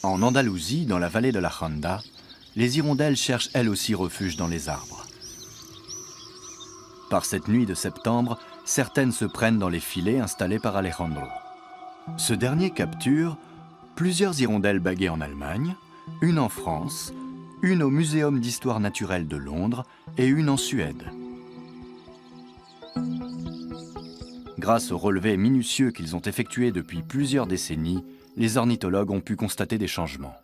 Speaker 1: En Andalousie, dans la vallée de la Honda, les hirondelles cherchent elles aussi refuge dans les arbres. Par cette nuit de septembre, certaines se prennent dans les filets installés par Alejandro. Ce dernier capture plusieurs hirondelles baguées en Allemagne, une en France, une au Muséum d'histoire naturelle de Londres et une en Suède. Grâce aux relevés minutieux qu'ils ont effectués depuis plusieurs décennies, les ornithologues ont pu constater des changements.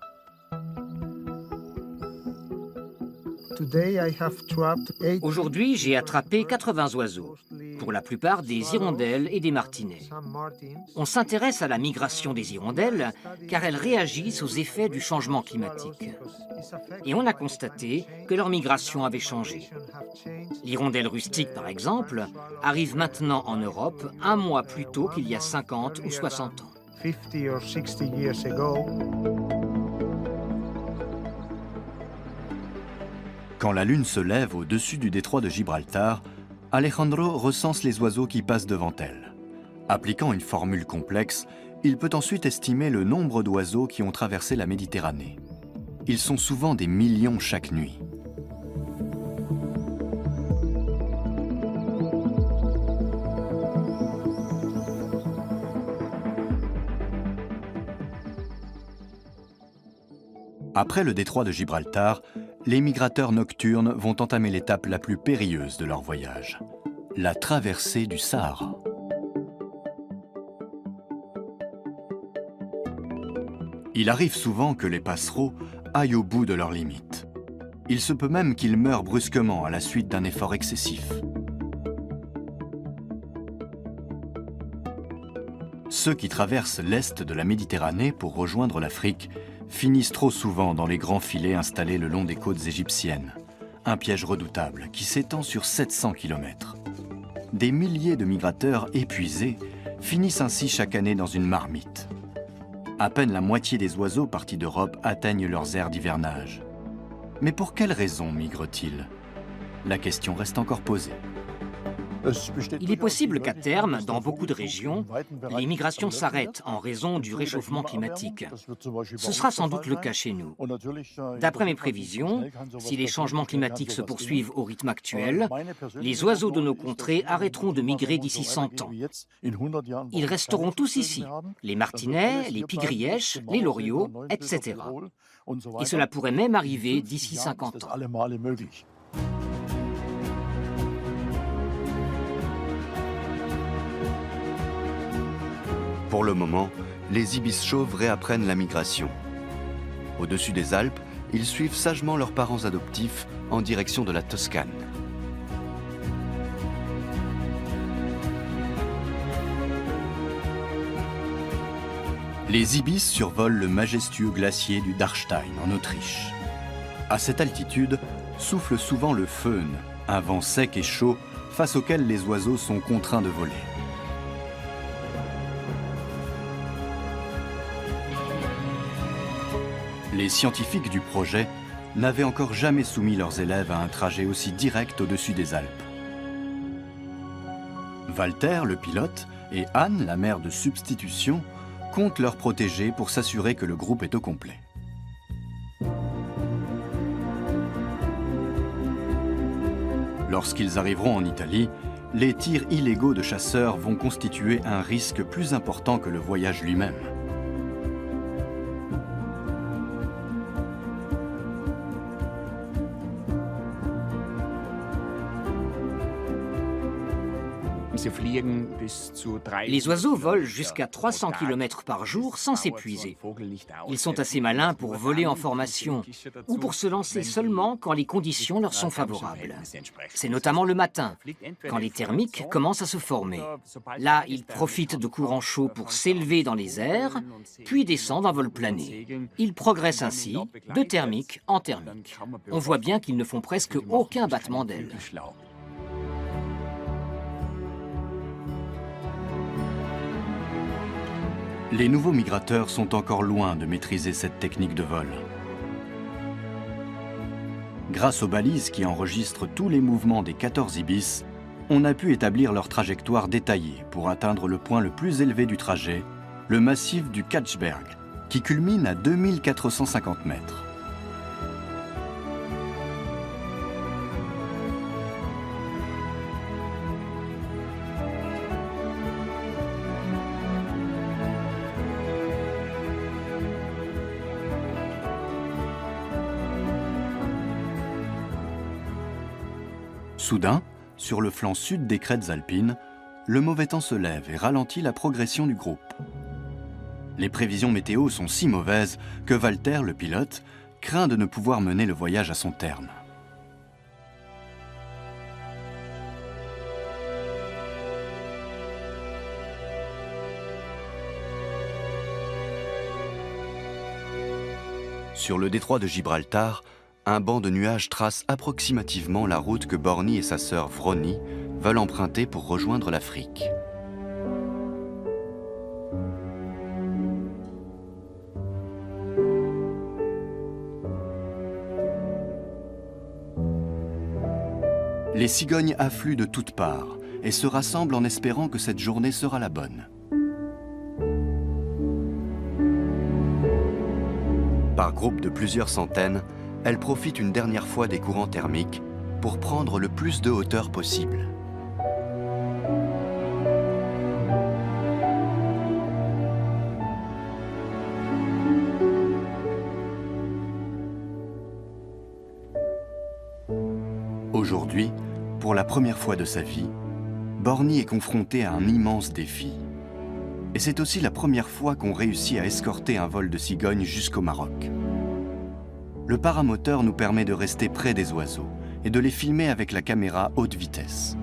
Speaker 2: Aujourd'hui, j'ai attrapé 80 oiseaux, pour la plupart des hirondelles et des martinets. On s'intéresse à la migration des hirondelles car elles réagissent aux effets du changement climatique. Et on a constaté que leur migration avait changé. L'hirondelle rustique, par exemple, arrive maintenant en Europe un mois plus tôt qu'il y a 50 ou 60 ans.
Speaker 1: Quand la lune se lève au-dessus du détroit de Gibraltar, Alejandro recense les oiseaux qui passent devant elle. Appliquant une formule complexe, il peut ensuite estimer le nombre d'oiseaux qui ont traversé la Méditerranée. Ils sont souvent des millions chaque nuit. Après le détroit de Gibraltar, les migrateurs nocturnes vont entamer l'étape la plus périlleuse de leur voyage, la traversée du Sahara. Il arrive souvent que les passereaux aillent au bout de leurs limites. Il se peut même qu'ils meurent brusquement à la suite d'un effort excessif. Ceux qui traversent l'est de la Méditerranée pour rejoindre l'Afrique finissent trop souvent dans les grands filets installés le long des côtes égyptiennes. Un piège redoutable qui s'étend sur 700 km. Des milliers de migrateurs épuisés finissent ainsi chaque année dans une marmite. À peine la moitié des oiseaux partis d'Europe atteignent leurs aires d'hivernage. Mais pour quelles raisons migrent-ils? La question reste encore posée.
Speaker 2: Il est possible qu'à terme, dans beaucoup de régions, les migrations s'arrêtent en raison du réchauffement climatique. Ce sera sans doute le cas chez nous. D'après mes prévisions, si les changements climatiques se poursuivent au rythme actuel, les oiseaux de nos contrées arrêteront de migrer d'ici 100 ans. Ils resteront tous ici, les martinets, les pie-grièches, les loriots, etc. Et cela pourrait même arriver d'ici 50 ans.
Speaker 1: Pour le moment, les ibis chauves réapprennent la migration. Au-dessus des Alpes, ils suivent sagement leurs parents adoptifs en direction de la Toscane. Les ibis survolent le majestueux glacier du Dachstein en Autriche. À cette altitude, souffle souvent le Föhn, un vent sec et chaud face auquel les oiseaux sont contraints de voler. Les scientifiques du projet n'avaient encore jamais soumis leurs élèves à un trajet aussi direct au-dessus des Alpes. Walter, le pilote, et Anne, la mère de substitution, comptent leur protéger pour s'assurer que le groupe est au complet. Lorsqu'ils arriveront en Italie, les tirs illégaux de chasseurs vont constituer un risque plus important que le voyage lui-même.
Speaker 2: Les oiseaux volent jusqu'à 300 km par jour sans s'épuiser. Ils sont assez malins pour voler en formation ou pour se lancer seulement quand les conditions leur sont favorables. C'est notamment le matin, quand les thermiques commencent à se former. Là, ils profitent de courants chauds pour s'élever dans les airs, puis descendent en vol plané. Ils progressent ainsi, de thermique en thermique. On voit bien qu'ils ne font presque aucun battement d'ailes.
Speaker 1: Les nouveaux migrateurs sont encore loin de maîtriser cette technique de vol. Grâce aux balises qui enregistrent tous les mouvements des 14 ibis, on a pu établir leur trajectoire détaillée pour atteindre le point le plus élevé du trajet, le massif du Katzberg, qui culmine à 2450 mètres. Soudain, sur le flanc sud des crêtes alpines, le mauvais temps se lève et ralentit la progression du groupe. Les prévisions météo sont si mauvaises que Walter, le pilote, craint de ne pouvoir mener le voyage à son terme. Sur le détroit de Gibraltar, un banc de nuages trace approximativement la route que Borny et sa sœur Vroni veulent emprunter pour rejoindre l'Afrique. Les cigognes affluent de toutes parts et se rassemblent en espérant que cette journée sera la bonne. Par groupe de plusieurs centaines, elles profitent une dernière fois des courants thermiques pour prendre le plus de hauteur possible. Aujourd'hui, pour la première fois de sa vie, Borny est confronté à un immense défi. Et c'est aussi la première fois qu'on réussit à escorter un vol de cigogne jusqu'au Maroc. Le paramoteur nous permet de rester près des oiseaux et de les filmer avec la caméra haute vitesse.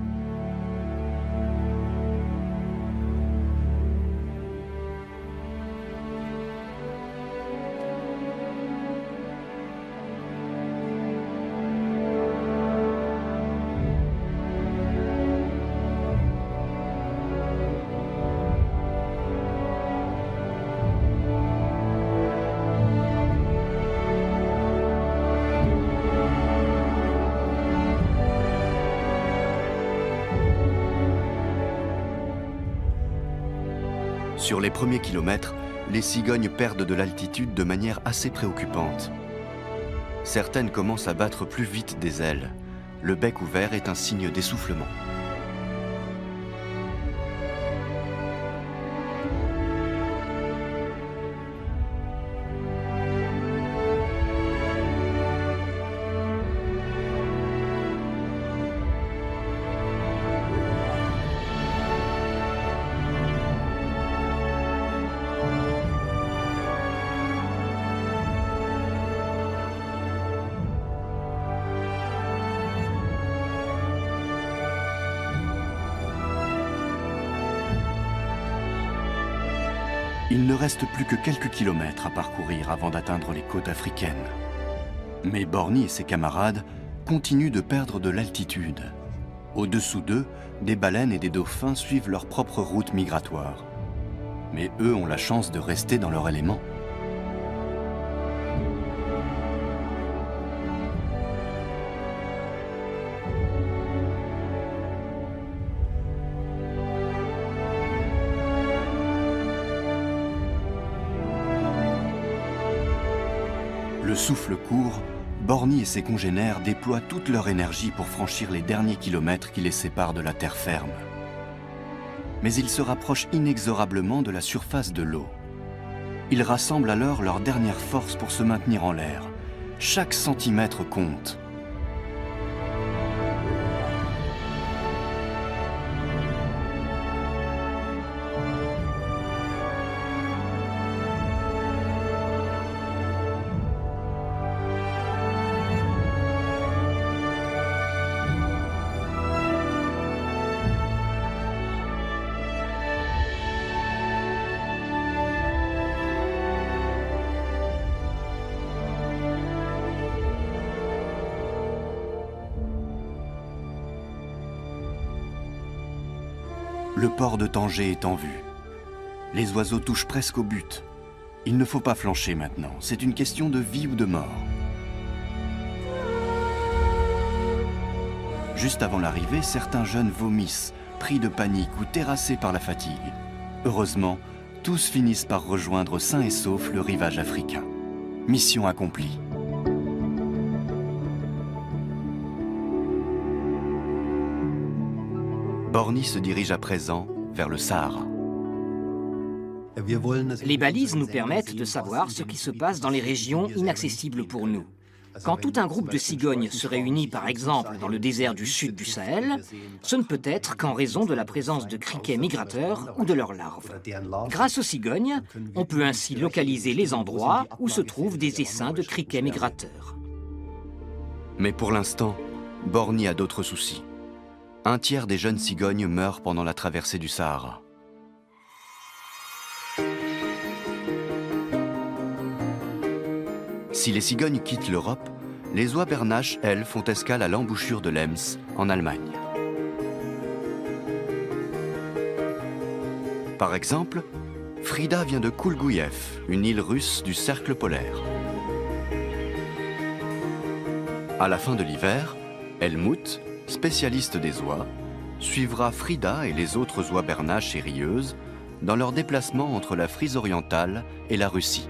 Speaker 1: Sur les premiers kilomètres, les cigognes perdent de l'altitude de manière assez préoccupante. Certaines commencent à battre plus vite des ailes. Le bec ouvert est un signe d'essoufflement. Il ne reste plus que quelques kilomètres à parcourir avant d'atteindre les côtes africaines. Mais Borny et ses camarades continuent de perdre de l'altitude. Au-dessous d'eux, des baleines et des dauphins suivent leur propre route migratoire. Mais eux ont la chance de rester dans leur élément. Le souffle court, Borny et ses congénères déploient toute leur énergie pour franchir les derniers kilomètres qui les séparent de la terre ferme. Mais ils se rapprochent inexorablement de la surface de l'eau. Ils rassemblent alors leur dernière force pour se maintenir en l'air. Chaque centimètre compte. Le port de Tanger est en vue. Les oiseaux touchent presque au but. Il ne faut pas flancher maintenant, c'est une question de vie ou de mort. Juste avant l'arrivée, certains jeunes vomissent, pris de panique ou terrassés par la fatigue. Heureusement, tous finissent par rejoindre sains et saufs le rivage africain. Mission accomplie. Borny se dirige à présent vers le Sahara.
Speaker 2: Les balises nous permettent de savoir ce qui se passe dans les régions inaccessibles pour nous. Quand tout un groupe de cigognes se réunit par exemple dans le désert du sud du Sahel, ce ne peut être qu'en raison de la présence de criquets migrateurs ou de leurs larves. Grâce aux cigognes, on peut ainsi localiser les endroits où se trouvent des essaims de criquets migrateurs.
Speaker 1: Mais pour l'instant, Borny a d'autres soucis. Un tiers des jeunes cigognes meurent pendant la traversée du Sahara. Si les cigognes quittent l'Europe, les oies bernaches, elles, font escale à l'embouchure de l'Ems, en Allemagne. Par exemple, Frida vient de Koulgouyev, une île russe du cercle polaire. À la fin de l'hiver, Helmut, spécialiste des oies, suivra Frida et les autres oies bernaches et rieuses dans leur déplacement entre la Frise orientale et la Russie.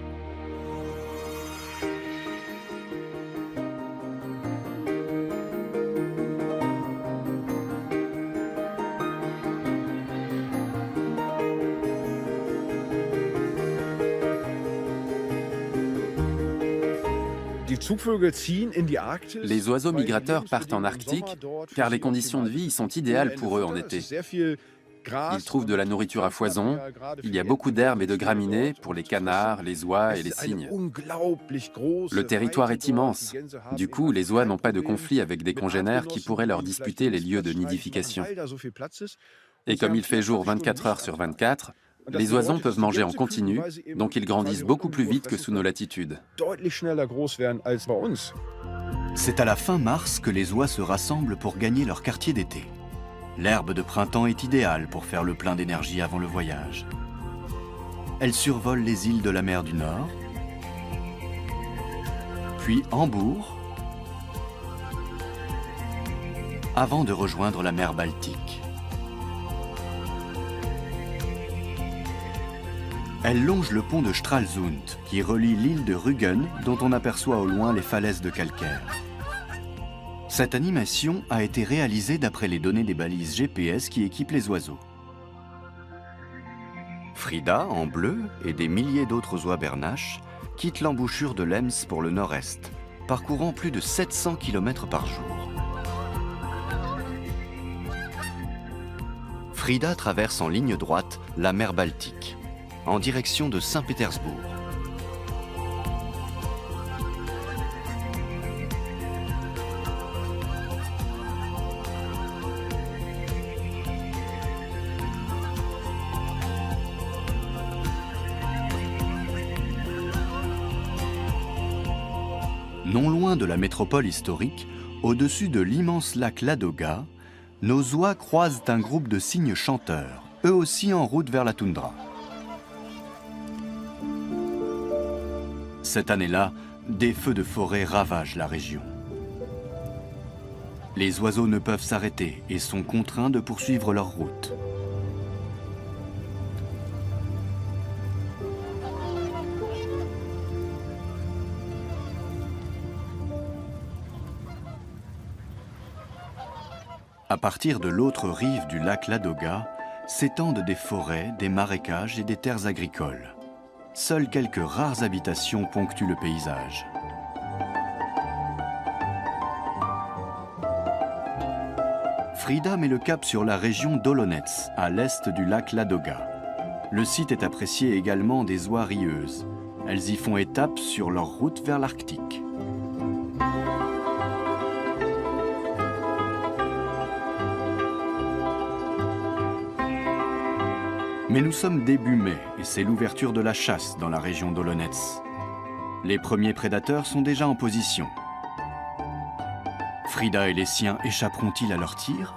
Speaker 3: Les oiseaux migrateurs partent en Arctique car les conditions de vie y sont idéales pour eux en été. Ils trouvent de la nourriture à foison, il y a beaucoup d'herbes et de graminées pour les canards, les oies et les cygnes. Le territoire est immense. Du coup, les oies n'ont pas de conflit avec des congénères qui pourraient leur disputer les lieux de nidification. Et comme il fait jour 24 heures sur 24, les oiseaux peuvent manger en continu, donc ils grandissent beaucoup plus vite que sous nos latitudes.
Speaker 1: C'est à la fin mars que les oies se rassemblent pour gagner leur quartier d'été. L'herbe de printemps est idéale pour faire le plein d'énergie avant le voyage. Elles survolent les îles de la mer du Nord, puis Hambourg, avant de rejoindre la mer Baltique. Elle longe le pont de Stralsund, qui relie l'île de Rügen, dont on aperçoit au loin les falaises de calcaire. Cette animation a été réalisée d'après les données des balises GPS qui équipent les oiseaux. Frida, en bleu, et des milliers d'autres oies bernaches quittent l'embouchure de l'Ems pour le nord-est, parcourant plus de 700 km par jour. Frida traverse en ligne droite la mer Baltique, en direction de Saint-Pétersbourg. Non loin de la métropole historique, au-dessus de l'immense lac Ladoga, nos oies croisent un groupe de cygnes chanteurs, eux aussi en route vers la toundra. Cette année-là, des feux de forêt ravagent la région. Les oiseaux ne peuvent s'arrêter et sont contraints de poursuivre leur route. À partir de l'autre rive du lac Ladoga, s'étendent des forêts, des marécages et des terres agricoles. Seules quelques rares habitations ponctuent le paysage. Frida met le cap sur la région d'Olonets, à l'est du lac Ladoga. Le site est apprécié également des oies rieuses. Elles y font étape sur leur route vers l'Arctique. Mais nous sommes début mai et c'est l'ouverture de la chasse dans la région d'Olonets. Les premiers prédateurs sont déjà en position. Frida et les siens échapperont-ils à leur tir ?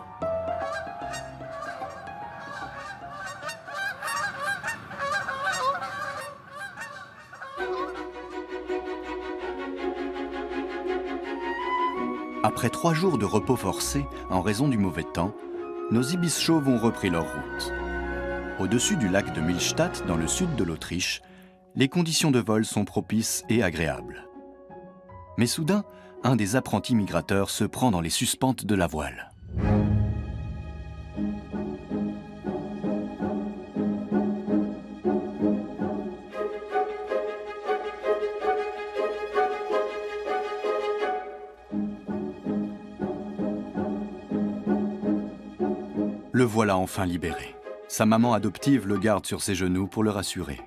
Speaker 1: Après 3 jours de repos forcé en raison du mauvais temps, nos ibis chauves ont repris leur route. Au-dessus du lac de Millstatt, dans le sud de l'Autriche, les conditions de vol sont propices et agréables. Mais soudain, un des apprentis migrateurs se prend dans les suspentes de la voile. Le voilà enfin libéré. Sa maman adoptive le garde sur ses genoux pour le rassurer.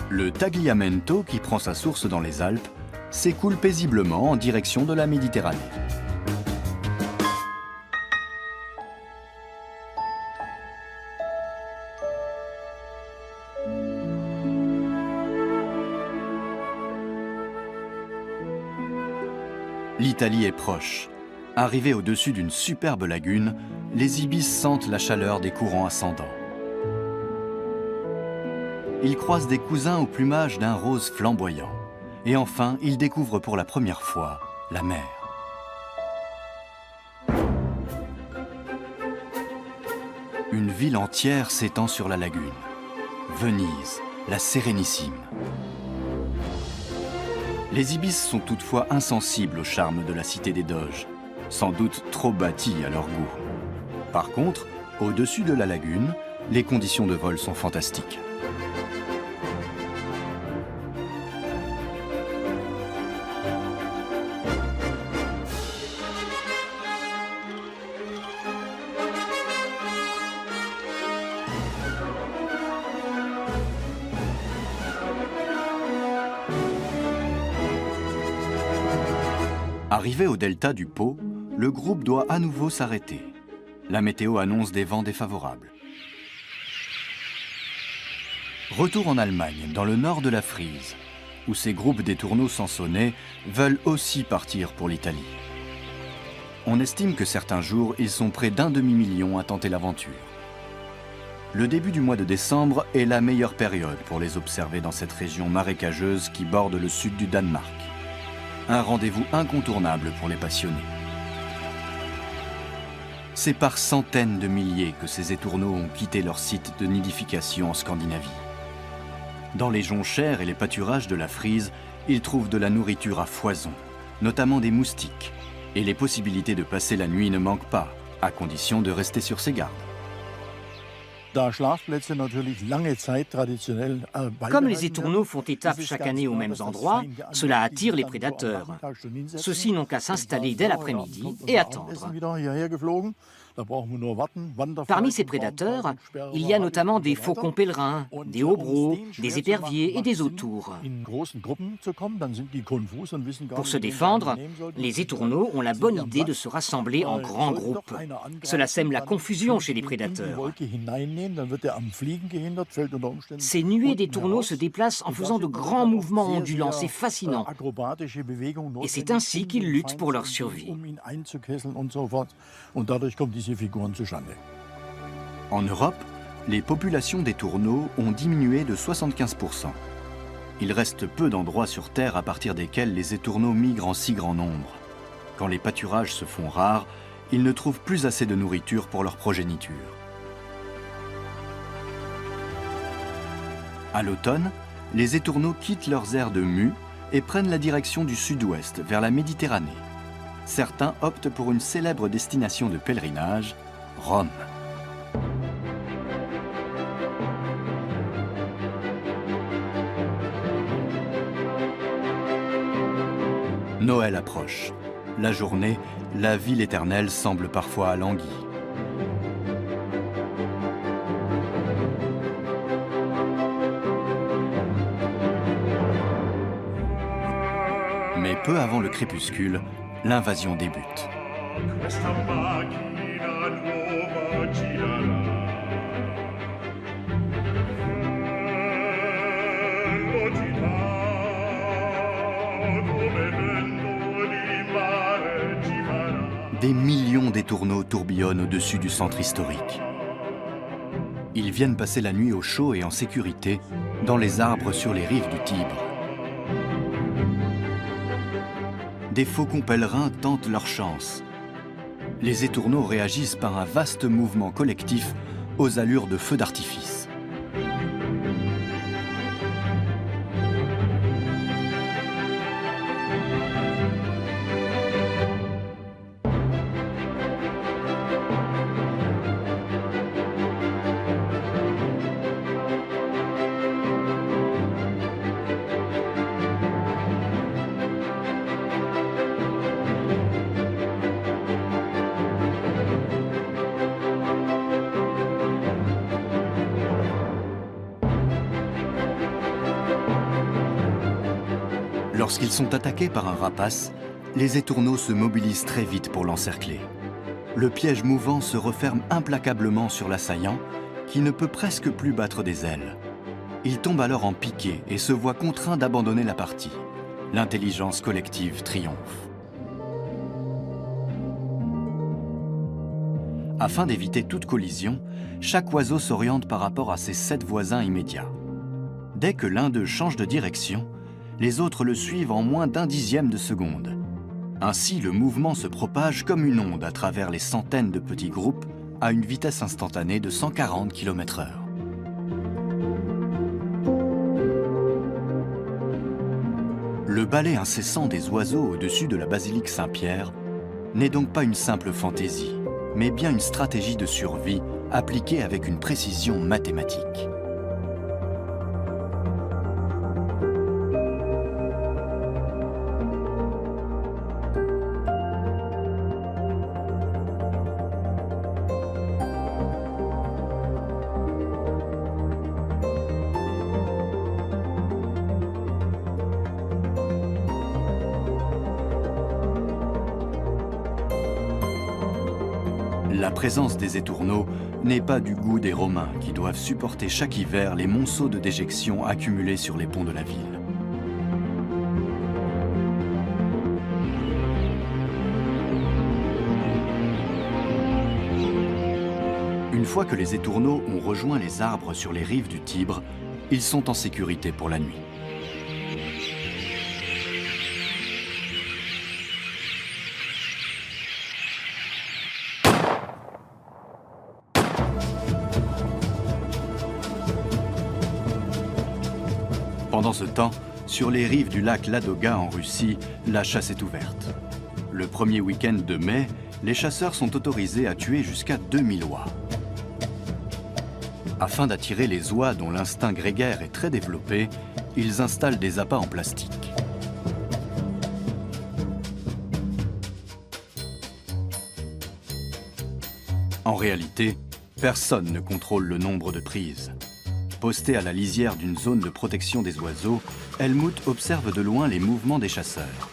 Speaker 1: Le Tagliamento, qui prend sa source dans les Alpes, s'écoule paisiblement en direction de la Méditerranée. L'Italie est proche. Arrivés au-dessus d'une superbe lagune, les ibis sentent la chaleur des courants ascendants. Ils croisent des cousins au plumage d'un rose flamboyant. Et enfin, ils découvrent pour la première fois la mer. Une ville entière s'étend sur la lagune. Venise, la Sérénissime. Les ibis sont toutefois insensibles au charme de la cité des Doges, sans doute trop bâtis à leur goût. Par contre, au-dessus de la lagune, les conditions de vol sont fantastiques. Arrivé au delta du Pô, le groupe doit à nouveau s'arrêter. La météo annonce des vents défavorables. Retour en Allemagne, dans le nord de la Frise, où ces groupes des tourneaux sansonnets veulent aussi partir pour l'Italie. On estime que certains jours, ils sont près d'1 demi-million à tenter l'aventure. Le début du mois de décembre est la meilleure période pour les observer dans cette région marécageuse qui borde le sud du Danemark. Un rendez-vous incontournable pour les passionnés. C'est par centaines de milliers que ces étourneaux ont quitté leur site de nidification en Scandinavie. Dans les jonchères et les pâturages de la Frise, ils trouvent de la nourriture à foison, notamment des moustiques. Et les possibilités de passer la nuit ne manquent pas, à condition de rester sur ses gardes.
Speaker 2: Comme les étourneaux font étape chaque année aux mêmes endroits, cela attire les prédateurs. Ceux-ci n'ont qu'à s'installer dès l'après-midi et attendre. Parmi ces prédateurs, il y a notamment des faucons pèlerins, des hobereaux, des éperviers et des autours. Pour se défendre, les étourneaux ont la bonne idée de se rassembler en grands groupes. Cela sème la confusion chez les prédateurs. Ces nuées d'étourneaux se déplacent en faisant de grands mouvements ondulants, c'est fascinant. Et c'est ainsi qu'ils luttent pour leur survie.
Speaker 1: En Europe, les populations d'étourneaux ont diminué de 75%. Il reste peu d'endroits sur Terre à partir desquels les étourneaux migrent en si grand nombre. Quand les pâturages se font rares, ils ne trouvent plus assez de nourriture pour leur progéniture. À l'automne, les étourneaux quittent leurs aires de mue et prennent la direction du sud-ouest, vers la Méditerranée. Certains optent pour une célèbre destination de pèlerinage, Rome. Noël approche. La journée, la ville éternelle semble parfois alanguie. Mais peu avant le crépuscule, l'invasion débute. Des millions d'étourneaux tourbillonnent au-dessus du centre historique. Ils viennent passer la nuit au chaud et en sécurité dans les arbres sur les rives du Tibre. Des faucons pèlerins tentent leur chance. Les étourneaux réagissent par un vaste mouvement collectif aux allures de feux d'artifice. Lorsqu'ils sont attaqués par un rapace, les étourneaux se mobilisent très vite pour l'encercler. Le piège mouvant se referme implacablement sur l'assaillant, qui ne peut presque plus battre des ailes. Il tombe alors en piqué et se voit contraint d'abandonner la partie. L'intelligence collective triomphe. Afin d'éviter toute collision, chaque oiseau s'oriente par rapport à ses 7 voisins immédiats. Dès que l'un d'eux change de direction, les autres le suivent en moins d'1 dixième de seconde. Ainsi, le mouvement se propage comme une onde à travers les centaines de petits groupes à une vitesse instantanée de 140 km/h. Le balai incessant des oiseaux au-dessus de la basilique Saint-Pierre n'est donc pas une simple fantaisie, mais bien une stratégie de survie appliquée avec une précision mathématique. La présence des étourneaux n'est pas du goût des Romains qui doivent supporter chaque hiver les monceaux de déjection accumulés sur les ponts de la ville. Une fois que les étourneaux ont rejoint les arbres sur les rives du Tibre, ils sont en sécurité pour la nuit. Pendant ce temps, sur les rives du lac Ladoga en Russie, la chasse est ouverte. Le premier week-end de mai, les chasseurs sont autorisés à tuer jusqu'à 2000 oies. Afin d'attirer les oies dont l'instinct grégaire est très développé, ils installent des appâts en plastique. En réalité, personne ne contrôle le nombre de prises. Posté à la lisière d'une zone de protection des oiseaux, Helmut observe de loin les mouvements des chasseurs.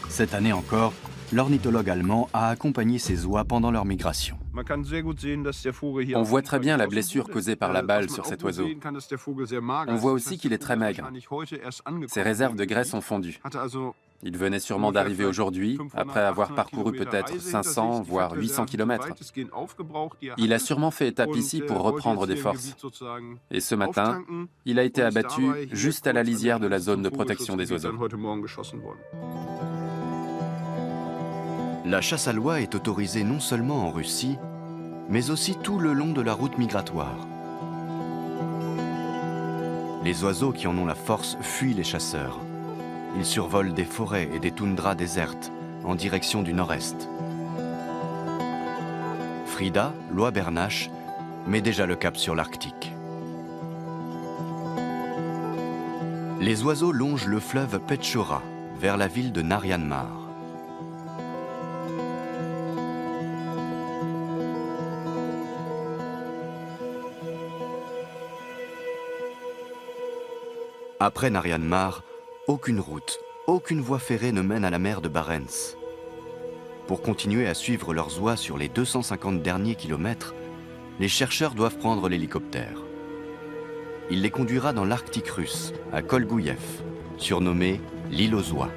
Speaker 1: Cette année encore, l'ornithologue allemand a accompagné ces oies pendant leur migration.
Speaker 3: On voit très bien la blessure causée par la balle sur cet oiseau. On voit aussi qu'il est très maigre. Ses réserves de graisse ont fondu. Il venait sûrement d'arriver aujourd'hui, après avoir parcouru peut-être 500, voire 800 km. Il a sûrement fait étape ici pour reprendre des forces. Et ce matin, il a été abattu juste à la lisière de la zone de protection des oiseaux.
Speaker 1: La chasse à l'oie est autorisée non seulement en Russie, mais aussi tout le long de la route migratoire. Les oiseaux qui en ont la force fuient les chasseurs. Ils survolent des forêts et des toundras désertes en direction du nord-est. Frida, l'oie bernache, met déjà le cap sur l'Arctique. Les oiseaux longent le fleuve Petchora vers la ville de Naryan-Mar. Après Naryan-Mar, aucune route, aucune voie ferrée ne mène à la mer de Barents. Pour continuer à suivre leurs oies sur les 250 derniers kilomètres, les chercheurs doivent prendre l'hélicoptère. Il les conduira dans l'Arctique russe, à Kolgouyev, surnommé l'île aux oies.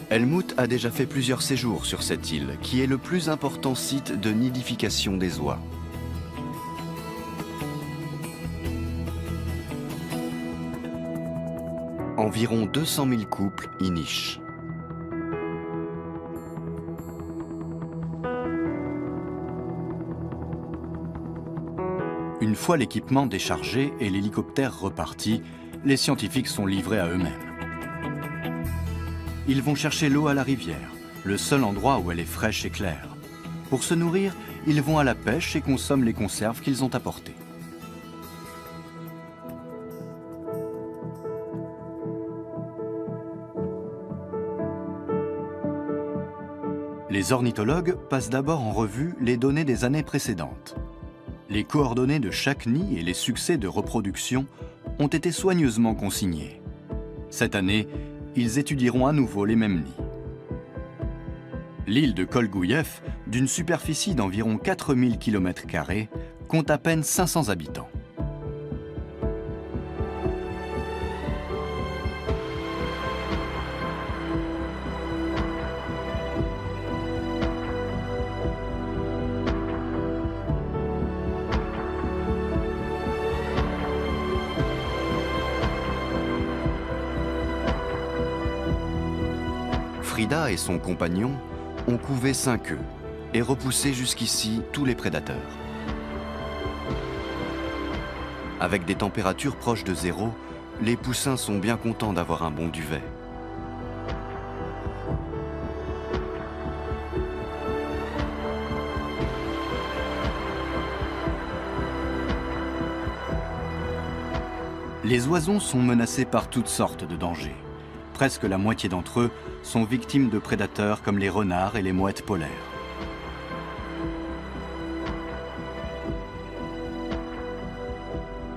Speaker 1: Helmut a déjà fait plusieurs séjours sur cette île, qui est le plus important site de nidification des oies. Environ 200 000 couples y nichent. Une fois l'équipement déchargé et l'hélicoptère reparti, les scientifiques sont livrés à eux-mêmes. Ils vont chercher l'eau à la rivière, le seul endroit où elle est fraîche et claire. Pour se nourrir, ils vont à la pêche et consomment les conserves qu'ils ont apportées. Les ornithologues passent d'abord en revue les données des années précédentes. Les coordonnées de chaque nid et les succès de reproduction ont été soigneusement consignés. Cette année, ils étudieront à nouveau les mêmes nids. L'île de Kolgouyev, d'une superficie d'environ 4000 km², compte à peine 500 habitants. Frida et son compagnon ont couvé 5 œufs et repoussé jusqu'ici tous les prédateurs. Avec des températures proches de zéro, les poussins sont bien contents d'avoir un bon duvet. Les oisons sont menacés par toutes sortes de dangers. Presque la moitié d'entre eux sont victimes de prédateurs comme les renards et les mouettes polaires.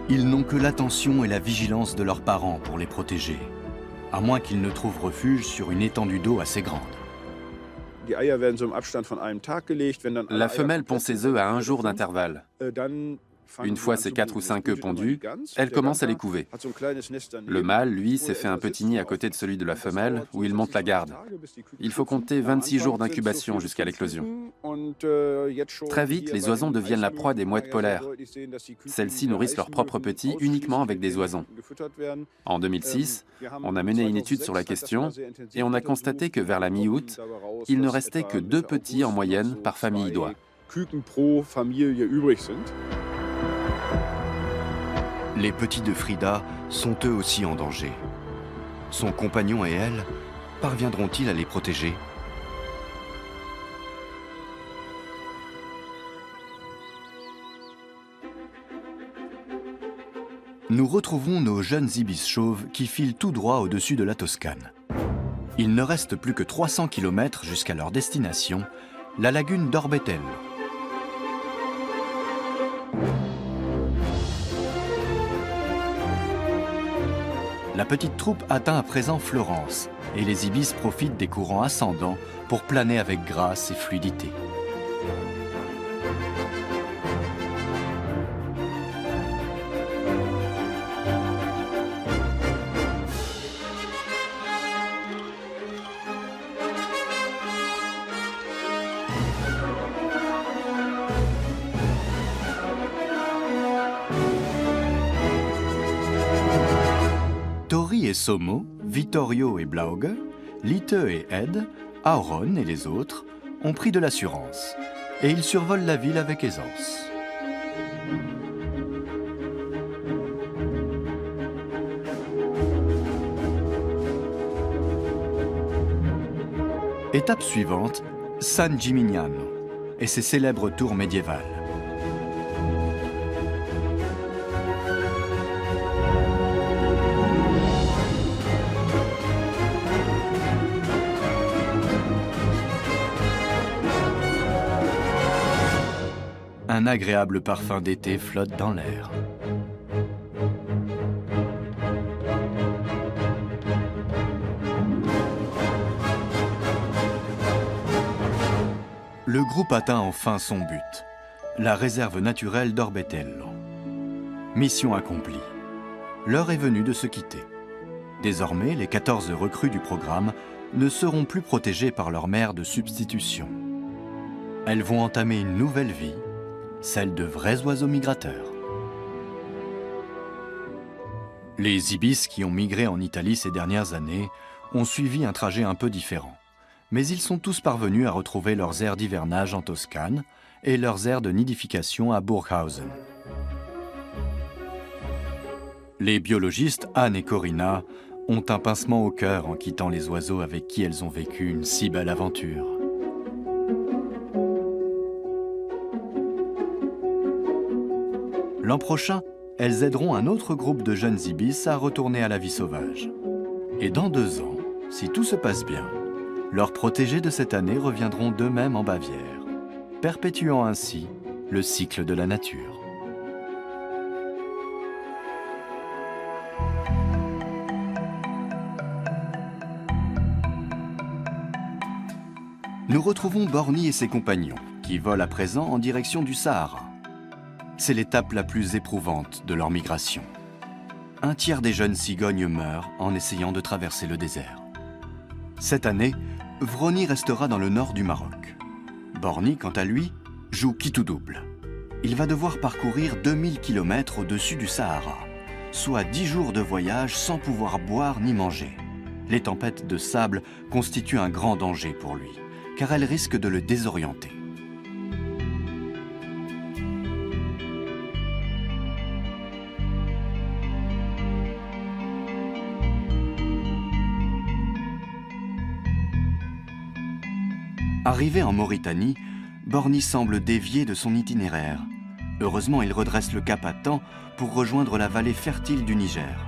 Speaker 1: Ils n'ont que l'attention et la vigilance de leurs parents pour les protéger, à moins qu'ils ne trouvent refuge sur une étendue d'eau assez grande.
Speaker 3: La femelle pond ses œufs à 1 jour d'intervalle. Une fois ces 4 ou 5 œufs pondus, elle commence à les couver. Le mâle, lui, s'est fait un petit nid à côté de celui de la femelle, où il monte la garde. Il faut compter 26 jours d'incubation jusqu'à l'éclosion. Très vite, les oisons deviennent la proie des mouettes polaires. Celles-ci nourrissent leurs propres petits uniquement avec des oisons. En 2006, on a mené une étude sur la question et on a constaté que vers la mi-août, il ne restait que 2 petits en moyenne par famille d'oies.
Speaker 1: Les petits de Frida sont eux aussi en danger. Son compagnon et elle, parviendront-ils à les protéger ? Nous retrouvons nos jeunes ibis chauves qui filent tout droit au-dessus de la Toscane. Il ne reste plus que 300 km jusqu'à leur destination, la lagune d'Orbetello. La petite troupe atteint à présent Florence et les ibis profitent des courants ascendants pour planer avec grâce et fluidité. Tori et Somo, Vittorio et Blauge, Lite et Ed, Aaron et les autres ont pris de l'assurance et ils survolent la ville avec aisance. Étape suivante, San Gimignano et ses célèbres tours médiévales. Un agréable parfum d'été flotte dans l'air. Le groupe atteint enfin son but, la réserve naturelle d'Orbetello. Mission accomplie. L'heure est venue de se quitter. Désormais, les 14 recrues du programme ne seront plus protégées par leur mère de substitution. Elles vont entamer une nouvelle vie, celle de vrais oiseaux migrateurs. Les ibis qui ont migré en Italie ces dernières années ont suivi un trajet un peu différent. Mais ils sont tous parvenus à retrouver leurs aires d'hivernage en Toscane et leurs aires de nidification à Burghausen. Les biologistes Anne et Corinna ont un pincement au cœur en quittant les oiseaux avec qui elles ont vécu une si belle aventure. L'an prochain, elles aideront un autre groupe de jeunes ibis à retourner à la vie sauvage. Et dans 2 ans, si tout se passe bien, leurs protégés de cette année reviendront d'eux-mêmes en Bavière, perpétuant ainsi le cycle de la nature. Nous retrouvons Borny et ses compagnons, qui volent à présent en direction du Sahara. C'est l'étape la plus éprouvante de leur migration. 1/3 des jeunes cigognes meurent en essayant de traverser le désert. Cette année, Vroni restera dans le nord du Maroc. Borny, quant à lui, joue qui tout double. Il va devoir parcourir 2000 km au-dessus du Sahara, soit 10 jours de voyage sans pouvoir boire ni manger. Les tempêtes de sable constituent un grand danger pour lui, car elles risquent de le désorienter. Arrivé en Mauritanie, Borny semble dévier de son itinéraire. Heureusement, il redresse le cap à temps pour rejoindre la vallée fertile du Niger.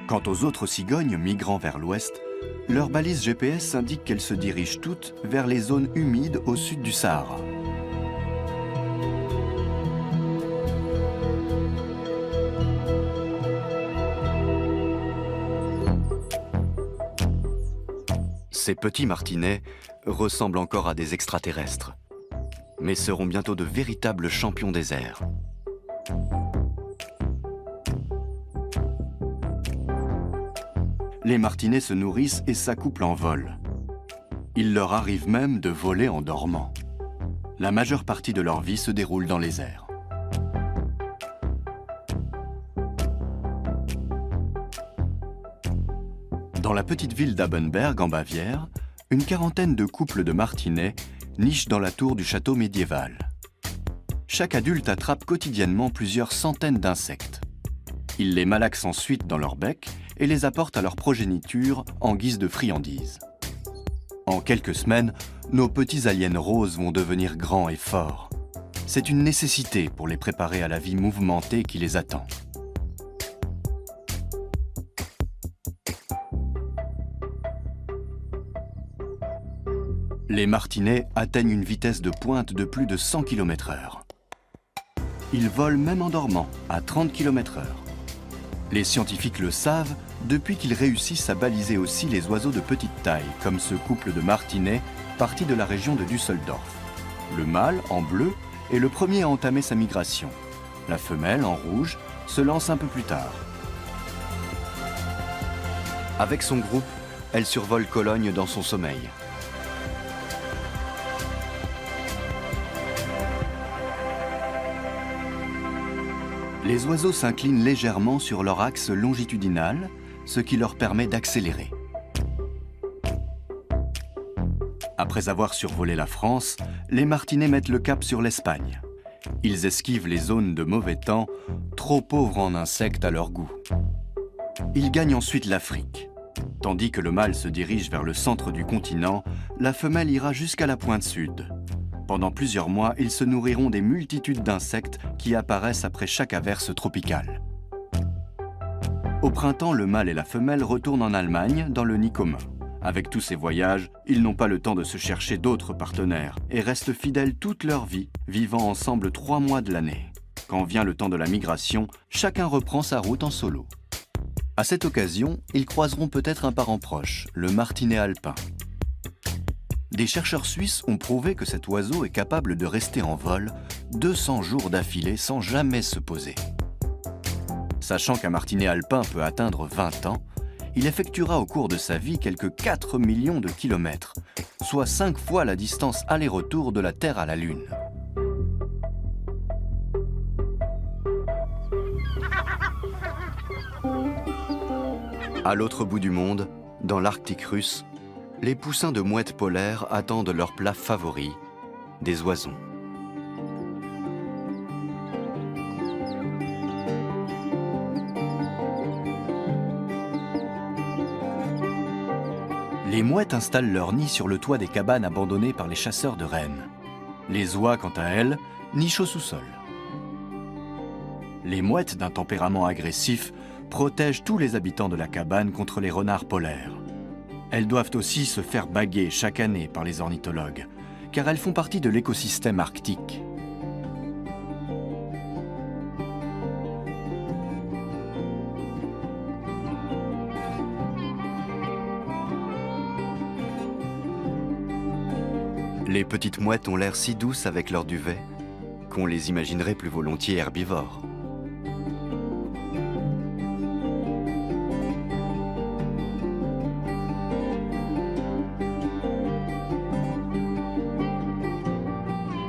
Speaker 1: Quant aux autres cigognes migrant vers l'ouest, leurs balises GPS indiquent qu'elles se dirigent toutes vers les zones humides au sud du Sahara. Ces petits martinets ressemblent encore à des extraterrestres, mais seront bientôt de véritables champions des airs. Les martinets se nourrissent et s'accouplent en vol. Il leur arrive même de voler en dormant. La majeure partie de leur vie se déroule dans les airs. Dans la petite ville d'Abenberg, en Bavière, une quarantaine de couples de martinets nichent dans la tour du château médiéval. Chaque adulte attrape quotidiennement plusieurs centaines d'insectes. Ils les malaxent ensuite dans leur bec et les apportent à leur progéniture en guise de friandises. En quelques semaines, nos petits aliens roses vont devenir grands et forts. C'est une nécessité pour les préparer à la vie mouvementée qui les attend. Les martinets atteignent une vitesse de pointe de plus de 100 km/h. Ils volent même en dormant, à 30 km/h. Les scientifiques le savent depuis qu'ils réussissent à baliser aussi les oiseaux de petite taille, comme ce couple de martinets parti de la région de Düsseldorf. Le mâle, en bleu, est le premier à entamer sa migration. La femelle, en rouge, se lance un peu plus tard. Avec son groupe, elle survole Cologne dans son sommeil. Les oiseaux s'inclinent légèrement sur leur axe longitudinal, ce qui leur permet d'accélérer. Après avoir survolé la France, les martinets mettent le cap sur l'Espagne. Ils esquivent les zones de mauvais temps, trop pauvres en insectes à leur goût. Ils gagnent ensuite l'Afrique. Tandis que le mâle se dirige vers le centre du continent, la femelle ira jusqu'à la pointe sud. Pendant plusieurs mois, ils se nourriront des multitudes d'insectes qui apparaissent après chaque averse tropicale. Au printemps, le mâle et la femelle retournent en Allemagne, dans le nid commun. Avec tous ces voyages, ils n'ont pas le temps de se chercher d'autres partenaires et restent fidèles toute leur vie, vivant ensemble 3 mois de l'année. Quand vient le temps de la migration, chacun reprend sa route en solo. À cette occasion, ils croiseront peut-être un parent proche, le martinet alpin. Des chercheurs suisses ont prouvé que cet oiseau est capable de rester en vol 200 jours d'affilée sans jamais se poser. Sachant qu'un martinet alpin peut atteindre 20 ans, il effectuera au cours de sa vie quelques 4 millions de kilomètres, soit 5 fois la distance aller-retour de la Terre à la Lune. À l'autre bout du monde, dans l'Arctique russe, les poussins de mouettes polaires attendent leur plat favori, des oisons. Les mouettes installent leur nid sur le toit des cabanes abandonnées par les chasseurs de rennes. Les oies, quant à elles, nichent au sous-sol. Les mouettes, d'un tempérament agressif, protègent tous les habitants de la cabane contre les renards polaires. Elles doivent aussi se faire baguer chaque année par les ornithologues, car elles font partie de l'écosystème arctique. Les petites mouettes ont l'air si douces avec leur duvet qu'on les imaginerait plus volontiers herbivores.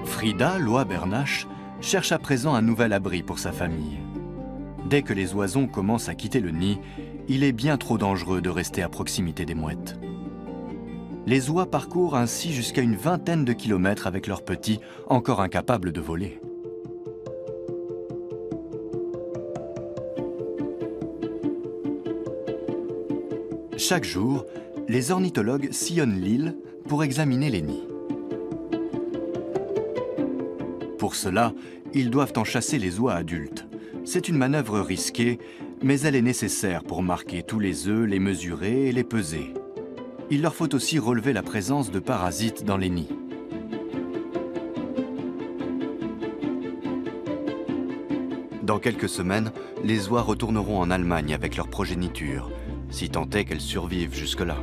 Speaker 1: Frida, l'oie bernache, cherche à présent un nouvel abri pour sa famille. Dès que les oisons commencent à quitter le nid, il est bien trop dangereux de rester à proximité des mouettes. Les oies parcourent ainsi jusqu'à une vingtaine de kilomètres avec leurs petits, encore incapables de voler. Chaque jour, les ornithologues sillonnent l'île pour examiner les nids. Pour cela, ils doivent en chasser les oies adultes. C'est une manœuvre risquée, mais elle est nécessaire pour marquer tous les œufs, les mesurer et les peser. Il leur faut aussi relever la présence de parasites dans les nids. Dans quelques semaines, les oies retourneront en Allemagne avec leur progéniture, si tant est qu'elles survivent jusque-là.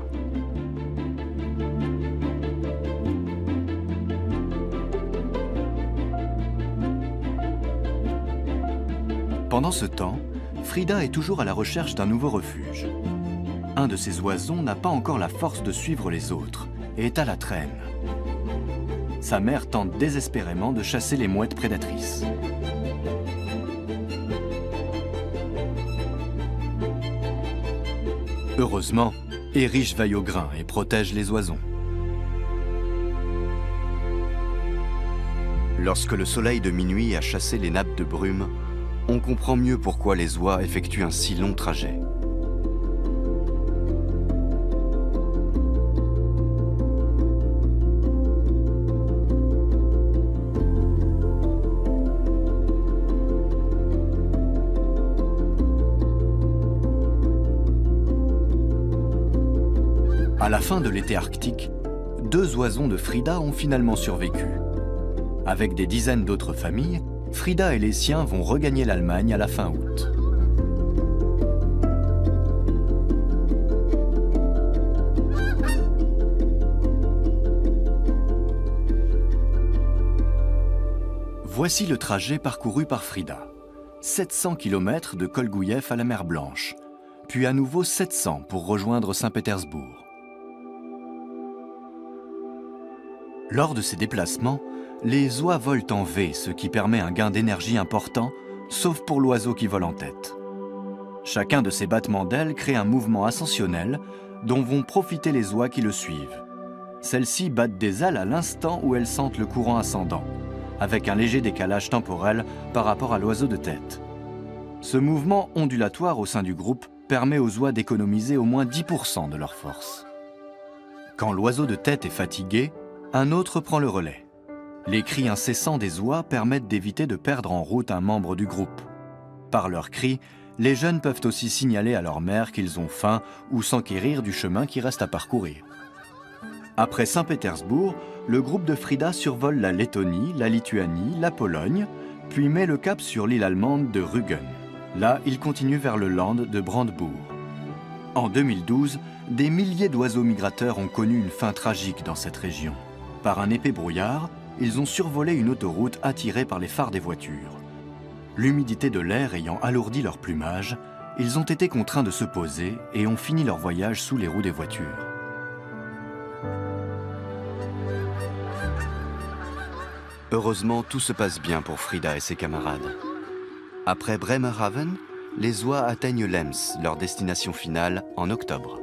Speaker 1: Pendant ce temps, Frida est toujours à la recherche d'un nouveau refuge. Un de ces oiseaux n'a pas encore la force de suivre les autres et est à la traîne. Sa mère tente désespérément de chasser les mouettes prédatrices. Heureusement, Erich veille au grain et protège les oisons. Lorsque le soleil de minuit a chassé les nappes de brume, on comprend mieux pourquoi les oies effectuent un si long trajet. À la fin de l'été arctique, 2 oisons de Frida ont finalement survécu. Avec des dizaines d'autres familles, Frida et les siens vont regagner l'Allemagne à la fin août. Voici le trajet parcouru par Frida. 700 km de Kolguev à la mer Blanche, puis à nouveau 700 pour rejoindre Saint-Pétersbourg. Lors de ces déplacements, les oies volent en V, ce qui permet un gain d'énergie important, sauf pour l'oiseau qui vole en tête. Chacun de ces battements d'ailes crée un mouvement ascensionnel dont vont profiter les oies qui le suivent. Celles-ci battent des ailes à l'instant où elles sentent le courant ascendant, avec un léger décalage temporel par rapport à l'oiseau de tête. Ce mouvement ondulatoire au sein du groupe permet aux oies d'économiser au moins 10% de leur force. Quand l'oiseau de tête est fatigué, un autre prend le relais. Les cris incessants des oies permettent d'éviter de perdre en route un membre du groupe. Par leurs cris, les jeunes peuvent aussi signaler à leur mère qu'ils ont faim ou s'enquérir du chemin qui reste à parcourir. Après Saint-Pétersbourg, le groupe de Frida survole la Lettonie, la Lituanie, la Pologne, puis met le cap sur l'île allemande de Rügen. Là, il continue vers le land de Brandebourg. En 2012, des milliers d'oiseaux migrateurs ont connu une fin tragique dans cette région. Par un épais brouillard, ils ont survolé une autoroute attirée par les phares des voitures. L'humidité de l'air ayant alourdi leur plumage, ils ont été contraints de se poser et ont fini leur voyage sous les roues des voitures. Heureusement, tout se passe bien pour Frida et ses camarades. Après Bremerhaven, les oies atteignent Lems, leur destination finale, en octobre.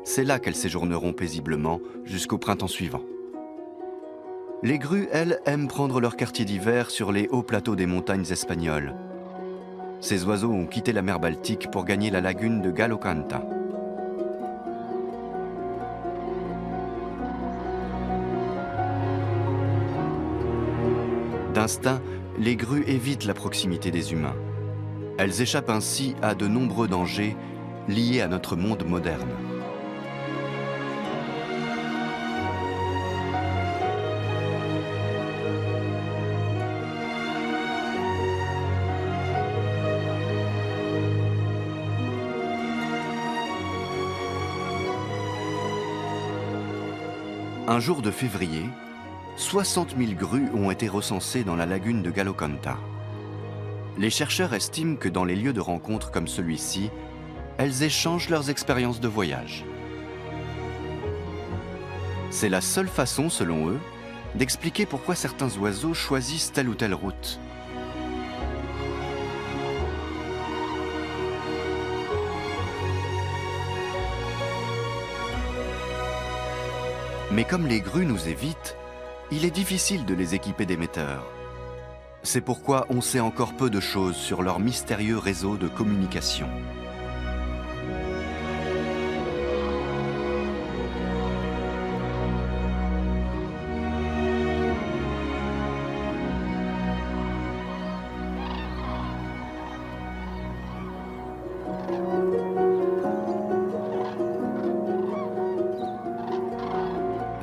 Speaker 1: C'est là qu'elles séjourneront paisiblement jusqu'au printemps suivant. Les grues, elles, aiment prendre leur quartier d'hiver sur les hauts plateaux des montagnes espagnoles. Ces oiseaux ont quitté la mer Baltique pour gagner la lagune de Galocanta. D'instinct, les grues évitent la proximité des humains. Elles échappent ainsi à de nombreux dangers liés à notre monde moderne. Un jour de février, 60 000 grues ont été recensées dans la lagune de Galocanta. Les chercheurs estiment que dans les lieux de rencontre comme celui-ci, elles échangent leurs expériences de voyage. C'est la seule façon, selon eux, d'expliquer pourquoi certains oiseaux choisissent telle ou telle route. Mais comme les grues nous évitent, il est difficile de les équiper d'émetteurs. C'est pourquoi on sait encore peu de choses sur leur mystérieux réseau de communication.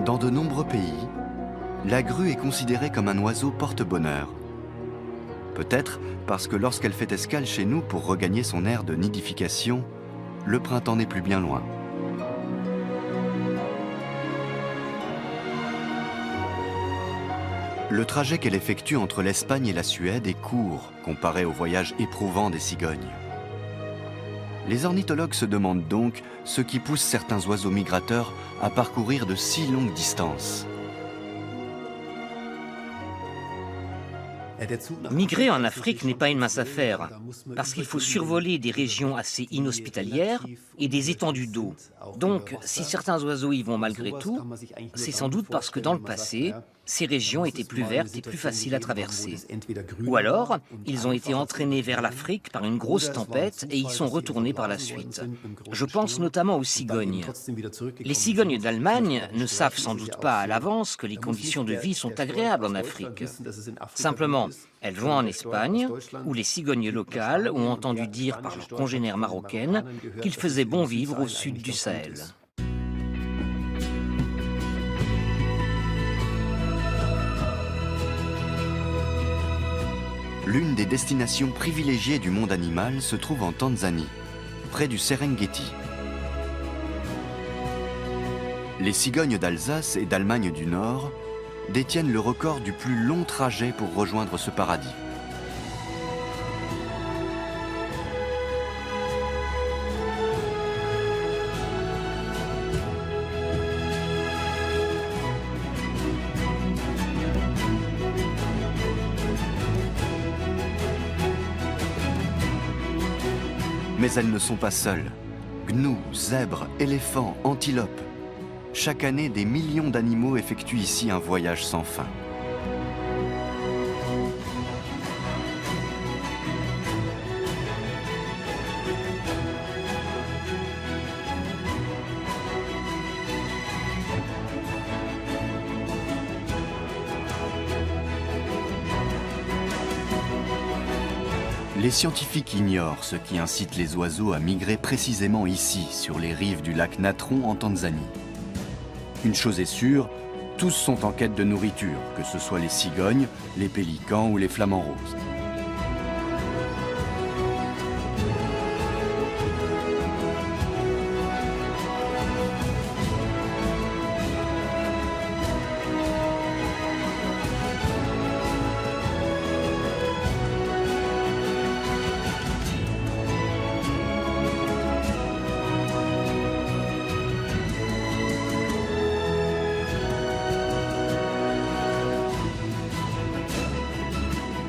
Speaker 1: Dans de nombreux pays, la grue est considérée comme un oiseau porte-bonheur. Peut-être parce que lorsqu'elle fait escale chez nous pour regagner son aire de nidification, le printemps n'est plus bien loin. Le trajet qu'elle effectue entre l'Espagne et la Suède est court comparé au voyage éprouvant des cigognes. Les ornithologues se demandent donc ce qui pousse certains oiseaux migrateurs à parcourir de si longues distances.
Speaker 2: Migrer en Afrique n'est pas une mince affaire, parce qu'il faut survoler des régions assez inhospitalières et des étendues d'eau. Donc, si certains oiseaux y vont malgré tout, c'est sans doute parce que dans le passé, ces régions étaient plus vertes et plus faciles à traverser. Ou alors, ils ont été entraînés vers l'Afrique par une grosse tempête et y sont retournés par la suite. Je pense notamment aux cigognes. Les cigognes d'Allemagne ne savent sans doute pas à l'avance que les conditions de vie sont agréables en Afrique. Simplement, elles vont en Espagne, où les cigognes locales ont entendu dire par leurs congénères marocaines qu'il faisait bon vivre au sud du Sahel.
Speaker 1: L'une des destinations privilégiées du monde animal se trouve en Tanzanie, près du Serengeti. Les cigognes d'Alsace et d'Allemagne du Nord détiennent le record du plus long trajet pour rejoindre ce paradis. Mais elles ne sont pas seules. Gnous, zèbres, éléphants, antilopes. Chaque année, des millions d'animaux effectuent ici un voyage sans fin. Les scientifiques ignorent ce qui incite les oiseaux à migrer précisément ici, sur les rives du lac Natron en Tanzanie. Une chose est sûre, tous sont en quête de nourriture, que ce soit les cigognes, les pélicans ou les flamants roses.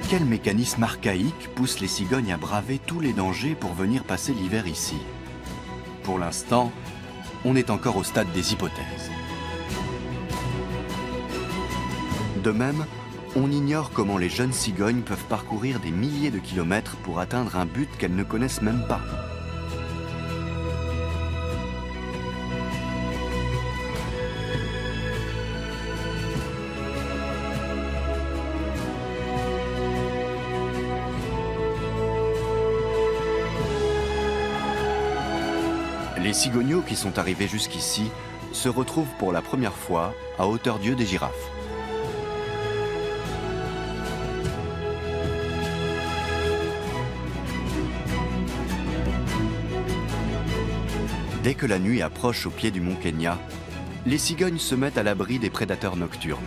Speaker 1: Quel mécanisme archaïque pousse les cigognes à braver tous les dangers pour venir passer l'hiver ici? Pour l'instant, on est encore au stade des hypothèses. De même, on ignore comment les jeunes cigognes peuvent parcourir des milliers de kilomètres pour atteindre un but qu'elles ne connaissent même pas. Les cigognos qui sont arrivés jusqu'ici se retrouvent pour la première fois à hauteur d'yeux des girafes. Dès que la nuit approche au pied du mont Kenya, les cigognes se mettent à l'abri des prédateurs nocturnes.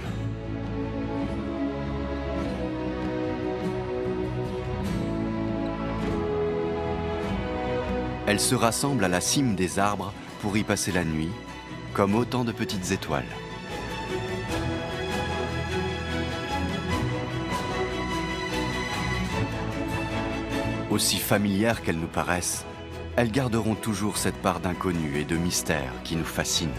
Speaker 1: Elles se rassemblent à la cime des arbres pour y passer la nuit, comme autant de petites étoiles. Aussi familières qu'elles nous paraissent, elles garderont toujours cette part d'inconnu et de mystère qui nous fascine.